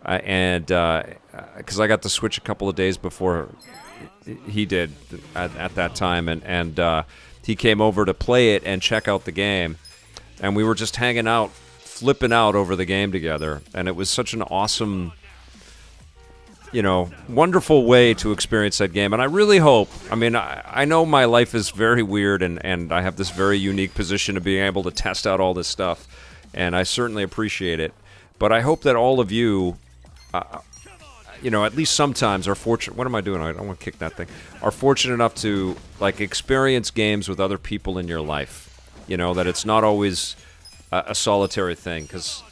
and because I got the Switch a couple of days before he did at that time, and he came over to play it and check out the game, and we were just hanging out, flipping out over the game together, and it was such an awesome, wonderful way to experience that game. And I really hope, I know my life is very weird, and I have this very unique position of being able to test out all this stuff, and I certainly appreciate it. But I hope that all of you, at least sometimes are fortunate. What am I doing? I don't want to kick that thing. Are fortunate enough to experience games with other people in your life. That it's not always a solitary thing, because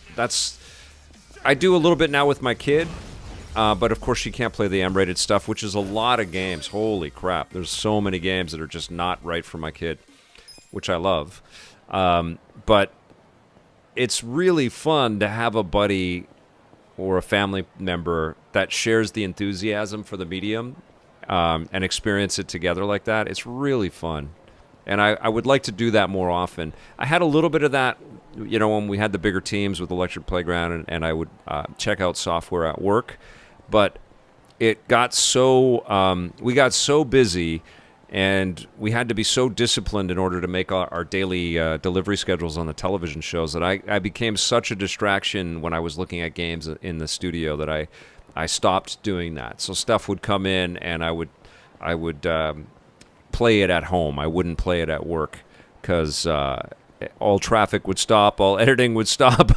I do a little bit now with my kid. But of course she can't play the M-rated stuff, which is a lot of games. Holy crap. There's so many games that are just not right for my kid, which I love. But it's really fun to have a buddy or a family member that shares the enthusiasm for the medium and experience it together like that. It's really fun. And I would like to do that more often. I had a little bit of that, when we had the bigger teams with Electric Playground, and I would check out software at work. But it got so we got so busy, and we had to be so disciplined in order to make our daily delivery schedules on the television shows that I became such a distraction when I was looking at games in the studio that I stopped doing that. So stuff would come in, and I would play it at home. I wouldn't play it at work, because all traffic would stop, all editing would stop,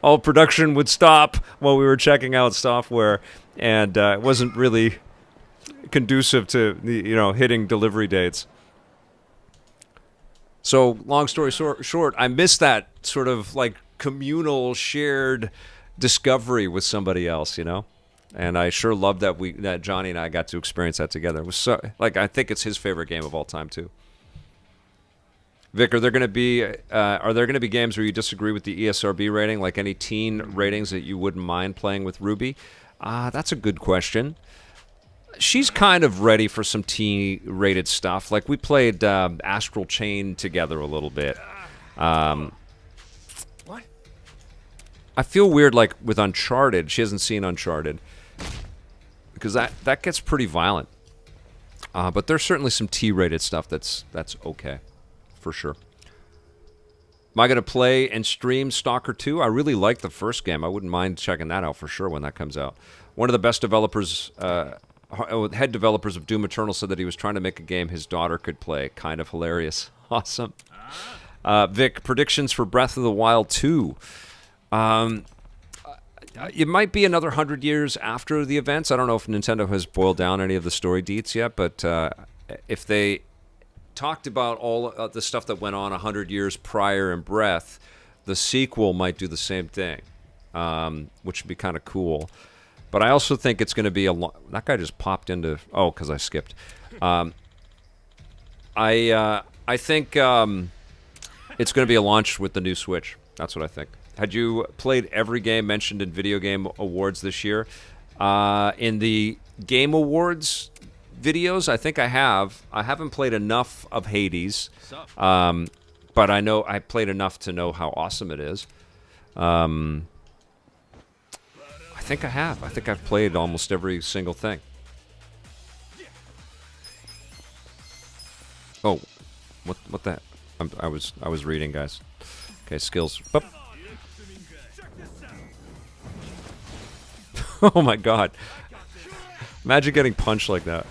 all production would stop while we were checking out software, and it wasn't really conducive to hitting delivery dates. So long story short, I miss that sort of communal shared discovery with somebody else, and I sure love that Johnny and I got to experience that together. It was so, I think it's his favorite game of all time too. Vic, are there going to be games where you disagree with the ESRB rating, like any teen ratings that you wouldn't mind playing with Ruby? That's a good question. She's kind of ready for some teen-rated stuff. Like, we played Astral Chain together a little bit. What? I feel weird, with Uncharted. She hasn't seen Uncharted, because that gets pretty violent. But there's certainly some T-rated stuff that's okay. For sure. Am I going to play and stream Stalker 2? I really like the first game. I wouldn't mind checking that out for sure when that comes out. One of the best developers, head developers of Doom Eternal, said that he was trying to make a game his daughter could play. Kind of hilarious. Awesome. Vic, predictions for Breath of the Wild 2. It might be another 100 years after the events. I don't know if Nintendo has boiled down any of the story deets yet, but if they talked about all the stuff that went on 100 years prior in Breath, the sequel might do the same thing, which would be kind of cool. But I also think it's going to be that guy just popped into... Oh, because I skipped. I think it's going to be a launch with the new Switch. That's what I think. Had you played every game mentioned in Video Game Awards this year? In the Game Awards, videos. I think I have. I haven't played enough of Hades, but I know I played enough to know how awesome it is. I think I have. I think I've played almost every single thing. Oh, what the? I was reading, guys. Okay, skills. Boop. Oh my god. Imagine getting punched like that.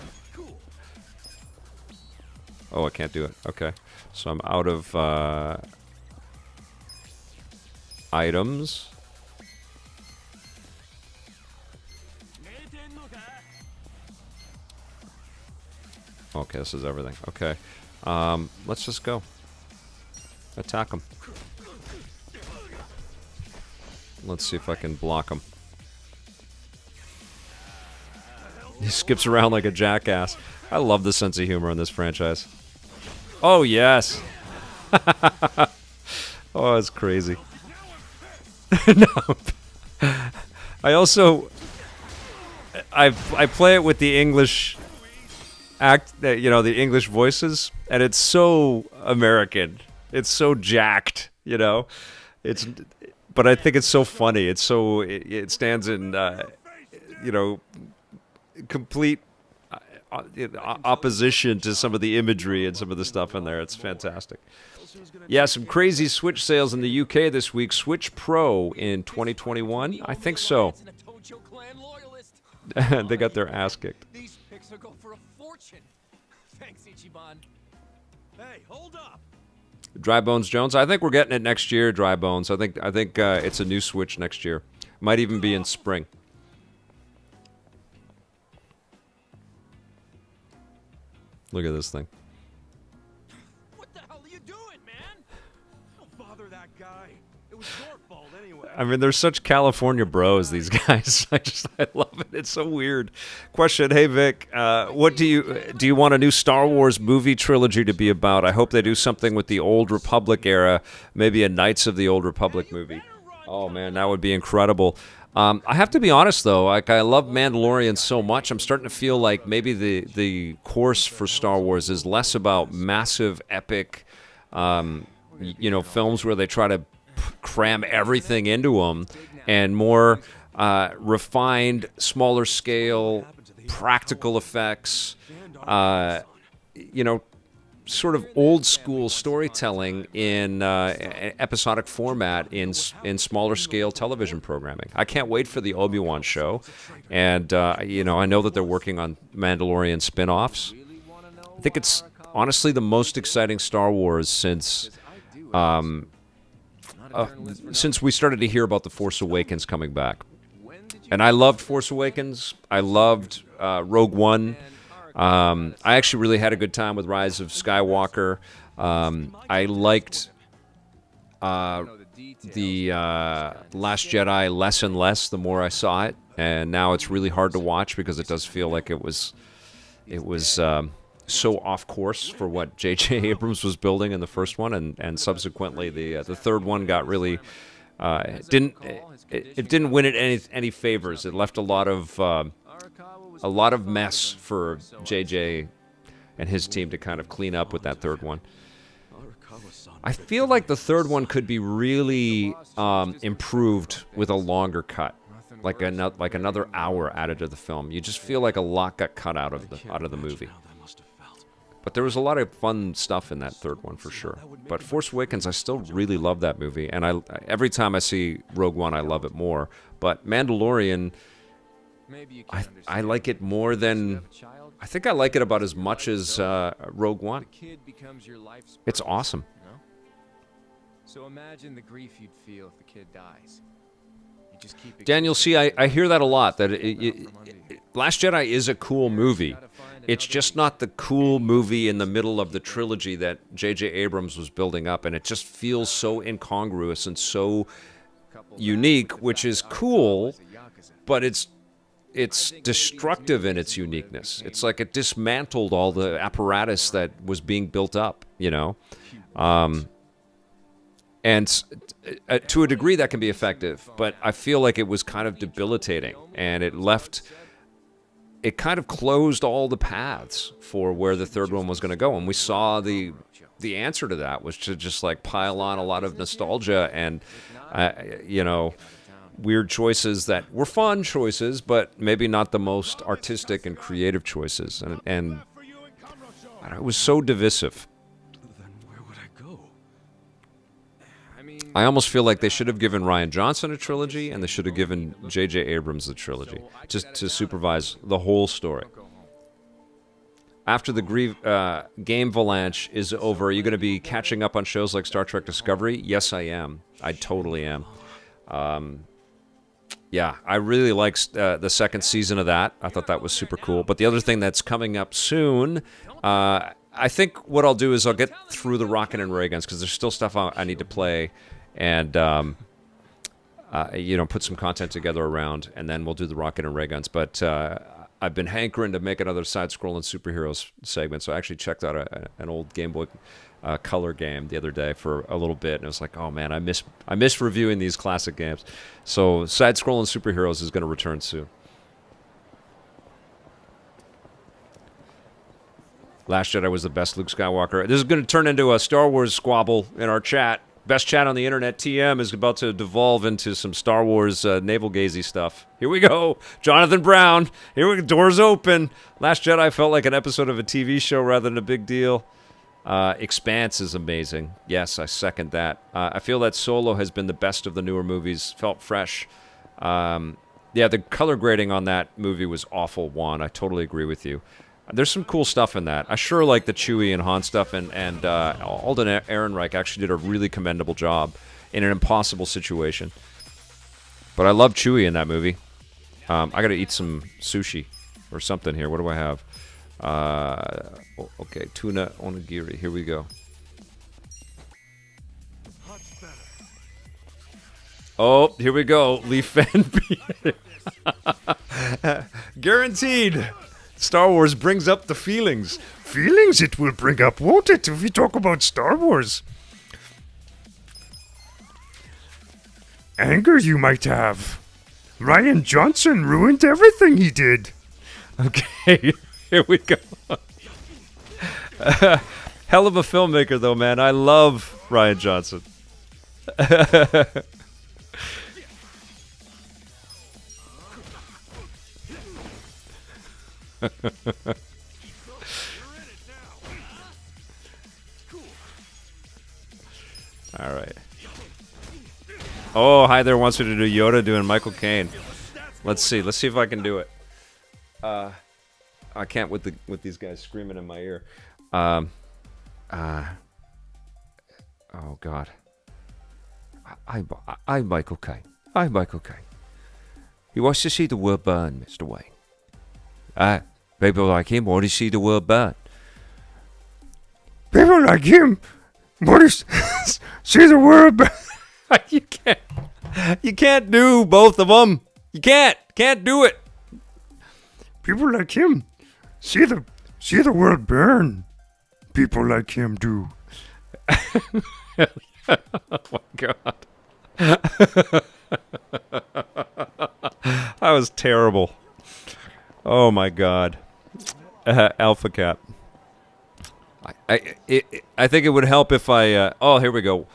Oh, I can't do it. Okay. So I'm out of items. Okay, this is everything. Okay. Let's just go. Attack him. Let's see if I can block him. He skips around like a jackass. I love the sense of humor in this franchise. Oh, yes. Oh, it's crazy. No. I also... I play it with the English the English voices, and it's so American. It's so jacked, But I think it's so funny. It's so... It stands in, complete opposition to some of the imagery and some of the stuff in there. It's fantastic. Yeah, some crazy Switch sales in the UK this week. Switch Pro in 2021? I think so. They got their ass kicked. These picks will go for a fortune. Thanks, Ichiban. Hey, hold up. Dry Bones Jones? I think we're getting it next year, Dry Bones. I think it's a new Switch next year. Might even be in spring. Look at this thing. What the hell are you doing, man? Don't bother that guy. It was your fault anyway. I mean, they're such California bros, these guys. I love it. It's so weird. Question: Hey Vic, what do you want a new Star Wars movie trilogy to be about? I hope they do something with the Old Republic era, maybe a Knights of the Old Republic movie. Oh man, that would be incredible. I have to be honest though, like I love Mandalorian so much, I'm starting to feel like maybe the course for Star Wars is less about massive, epic, films where they try to cram everything into them, and more refined, smaller scale, practical effects, sort of old school storytelling in episodic format in smaller scale television programming. I can't wait for the Obi-Wan show, and I know that they're working on Mandalorian spin-offs. I think it's honestly the most exciting Star Wars since we started to hear about The Force Awakens coming back. And I loved Force Awakens. I loved Rogue One. I actually really had a good time with Rise of Skywalker. I liked the Last Jedi less and less the more I saw it, and now it's really hard to watch because it does feel like it was so off course for what J.J. Abrams was building in the first one, and subsequently the third one got really it didn't win it any favors. It left a lot of mess for JJ and his team to kind of clean up with that third one. I feel like the third one could be really improved with a longer cut, like another hour added to the film. You just feel like a lot got cut out of the movie. But there was a lot of fun stuff in that third one for sure. But Force Awakens, I still really love that movie, and every time I see Rogue One, I love it more. But Mandalorian, I like it more than... I think I like it about as much as Rogue One. It's awesome. So imagine the grief you'd feel if the kid dies. Daniel C., I hear that a lot, that Last Jedi is a cool movie. It's just not the cool movie in the middle of the trilogy that J.J. Abrams was building up, and it just feels so incongruous and so unique, which is cool, but it's destructive in its uniqueness. It's like it dismantled all the apparatus that was being built up, and to a degree that can be effective, but I feel like it was kind of debilitating, and it left it kind of closed all the paths for where the third one was going to go, and we saw the answer to that was to just like pile on a lot of nostalgia and weird choices that were fun choices, but maybe not the most artistic and creative choices, and it was so divisive. Then where would I go? I almost feel like they should have given Rian Johnson a trilogy, and they should have given J.J. Abrams the trilogy to supervise the whole story. After the game Valanche is over, are you going to be catching up on shows like Star Trek Discovery? Yes, I am. I totally am. Yeah, I really liked the second season of that. I thought that was super cool. But the other thing that's coming up soon, I think what I'll do is I'll get through the rocket and ray guns because there's still stuff I need to play and put some content together around, and then we'll do the rocket and ray guns. But I've been hankering to make another side-scrolling superheroes segment, so I actually checked out an old Game Boy Color game the other day for a little bit, and it was like, oh man, I miss reviewing these classic games. So side-scrolling superheroes is going to return soon. Last Jedi was the best Luke Skywalker. This is going to turn into a Star Wars squabble in our chat. Best chat on the internet, TM, is about to devolve into some Star Wars navel-gazy stuff. Here we go. Jonathan Brown. Here we go. Doors open. Last Jedi felt like an episode of a TV show rather than a big deal. Expanse is amazing. Yes, I second that. I feel that Solo has been the best of the newer movies. Felt fresh. The color grading on that movie was awful, Juan. I totally agree with you. There's some cool stuff in that. I sure like the Chewie and Han stuff, and Alden Ehrenreich actually did a really commendable job in an impossible situation. But I love Chewie in that movie. I got to eat some sushi or something here. What do I have? Okay, tuna onigiri. Here we go. Oh, here we go. Leaf Fan. Guaranteed. Star Wars brings up the feelings. Feelings it will bring up, won't it, if we talk about Star Wars? Anger you might have. Rian Johnson ruined everything he did. Okay, here we go. Hell of a filmmaker, though, man. I love Rian Johnson. All right. Oh, hi there wants me to do Yoda doing Michael Caine. Let's see if I can do it. I can't with these guys screaming in my ear. Oh God. I'm Michael Caine. I'm Michael Caine. He wants to see the world burn, Mr. Wayne. People like him want to see the world burn. People like him want to see the world burn. You can't do both of them. You can't do it. People like him see the world burn. People like him do. Oh my God. That was terrible. Oh my God. Alpha Cap. I think it would help if I... oh, here we go.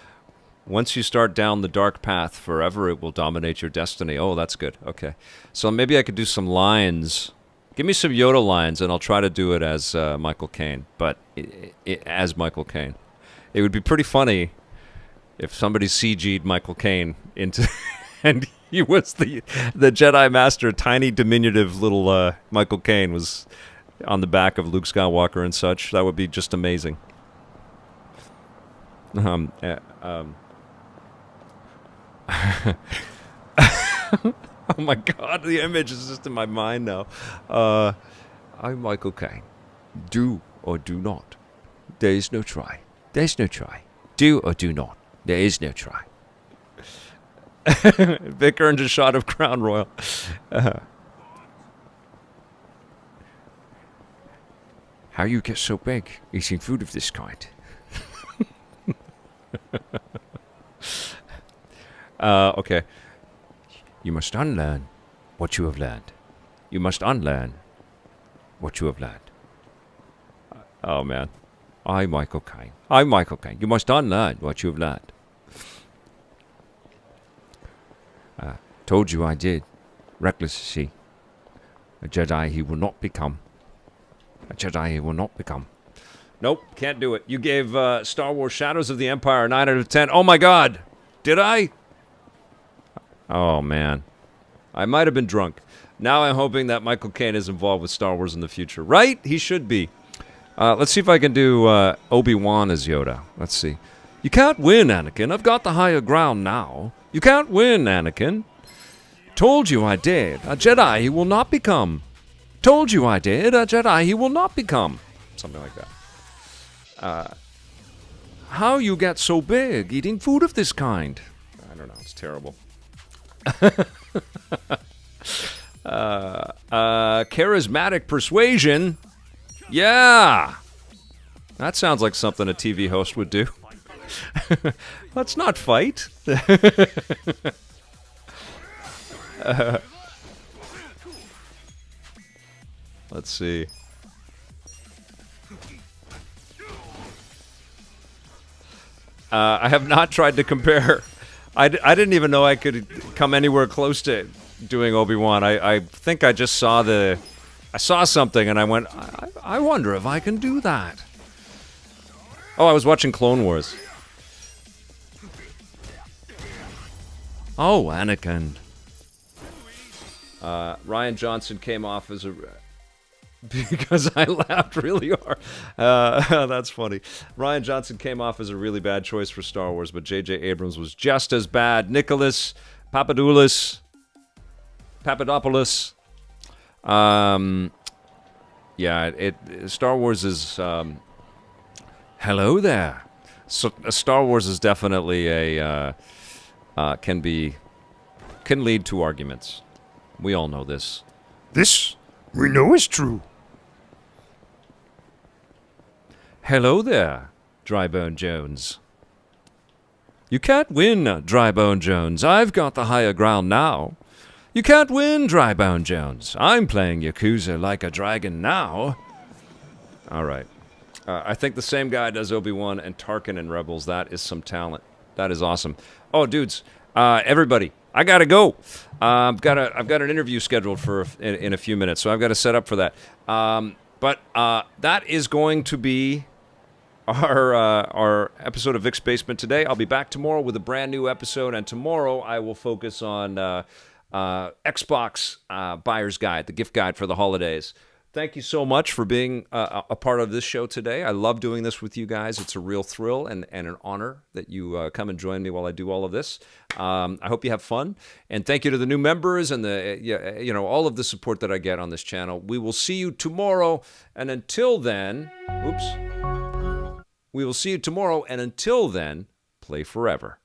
Once you start down the dark path, forever it will dominate your destiny. Oh, that's good. Okay. So maybe I could do some lines. Give me some Yoda lines, and I'll try to do it as Michael Caine. But as Michael Caine. It would be pretty funny if somebody CG'd Michael Caine into... and he was the Jedi Master, tiny, diminutive little Michael Caine was on the back of Luke Skywalker and such. That would be just amazing. Oh my God, the image is just in my mind now. I'm Michael Caine. Do or do not. There is no try. There's no try. Do or do not. There is no try. Vic earned a shot of Crown Royal. How you get so big eating food of this kind? Okay. You must unlearn what you have learned. You must unlearn what you have learned. Oh, man. I'm Michael Caine. I'm Michael Caine. You must unlearn what you have learned. Told you I did. Reckless is he. A Jedi he will not become. A Jedi he will not become. Nope, can't do it. You gave Star Wars Shadows of the Empire a 9 out of 10. Oh, my God. Did I? Oh, man. I might have been drunk. Now I'm hoping that Michael Caine is involved with Star Wars in the future. Right? He should be. Let's see if I can do Obi-Wan as Yoda. Let's see. You can't win, Anakin. I've got the higher ground now. You can't win, Anakin. Told you I did. A Jedi he will not become. Told you I did. A Jedi he will not become. Something like that. How you get so big eating food of this kind? I don't know. It's terrible. Charismatic persuasion. Yeah. That sounds like something a TV host would do. Let's not fight. Let's see. I have not tried to compare. I didn't even know I could come anywhere close to doing Obi-Wan. I think I just saw I saw something and I went, I wonder if I can do that. Oh, I was watching Clone Wars. Oh, Anakin. Ryan Johnson came off as a... because I laughed really hard. That's funny. Ryan Johnson came off as a really bad choice for Star Wars, but J.J. Abrams was just as bad. Nicholas Papadopoulos. Star Wars is... hello there. So, Star Wars is definitely can lead to arguments. We all know this. This we know is true. Hello there, Drybone Jones. You can't win, Drybone Jones. I've got the higher ground now. You can't win, Drybone Jones. I'm playing Yakuza like a dragon now. All right. I think the same guy does Obi-Wan and Tarkin in Rebels. That is some talent. That is awesome. Oh, dudes, everybody, I gotta go. I've got an interview scheduled in a few minutes, so I've got to set up for that. But that is going to be our episode of Vic's Basement today. I'll be back tomorrow with a brand new episode, and tomorrow I will focus on Xbox Buyer's Guide, the gift guide for the holidays. Thank you so much for being a part of this show today. I love doing this with you guys. It's a real thrill and an honor that you come and join me while I do all of this. I hope you have fun. And thank you to the new members and all of the support that I get on this channel. We will see you tomorrow. And until then, we will see you tomorrow. And until then, play forever.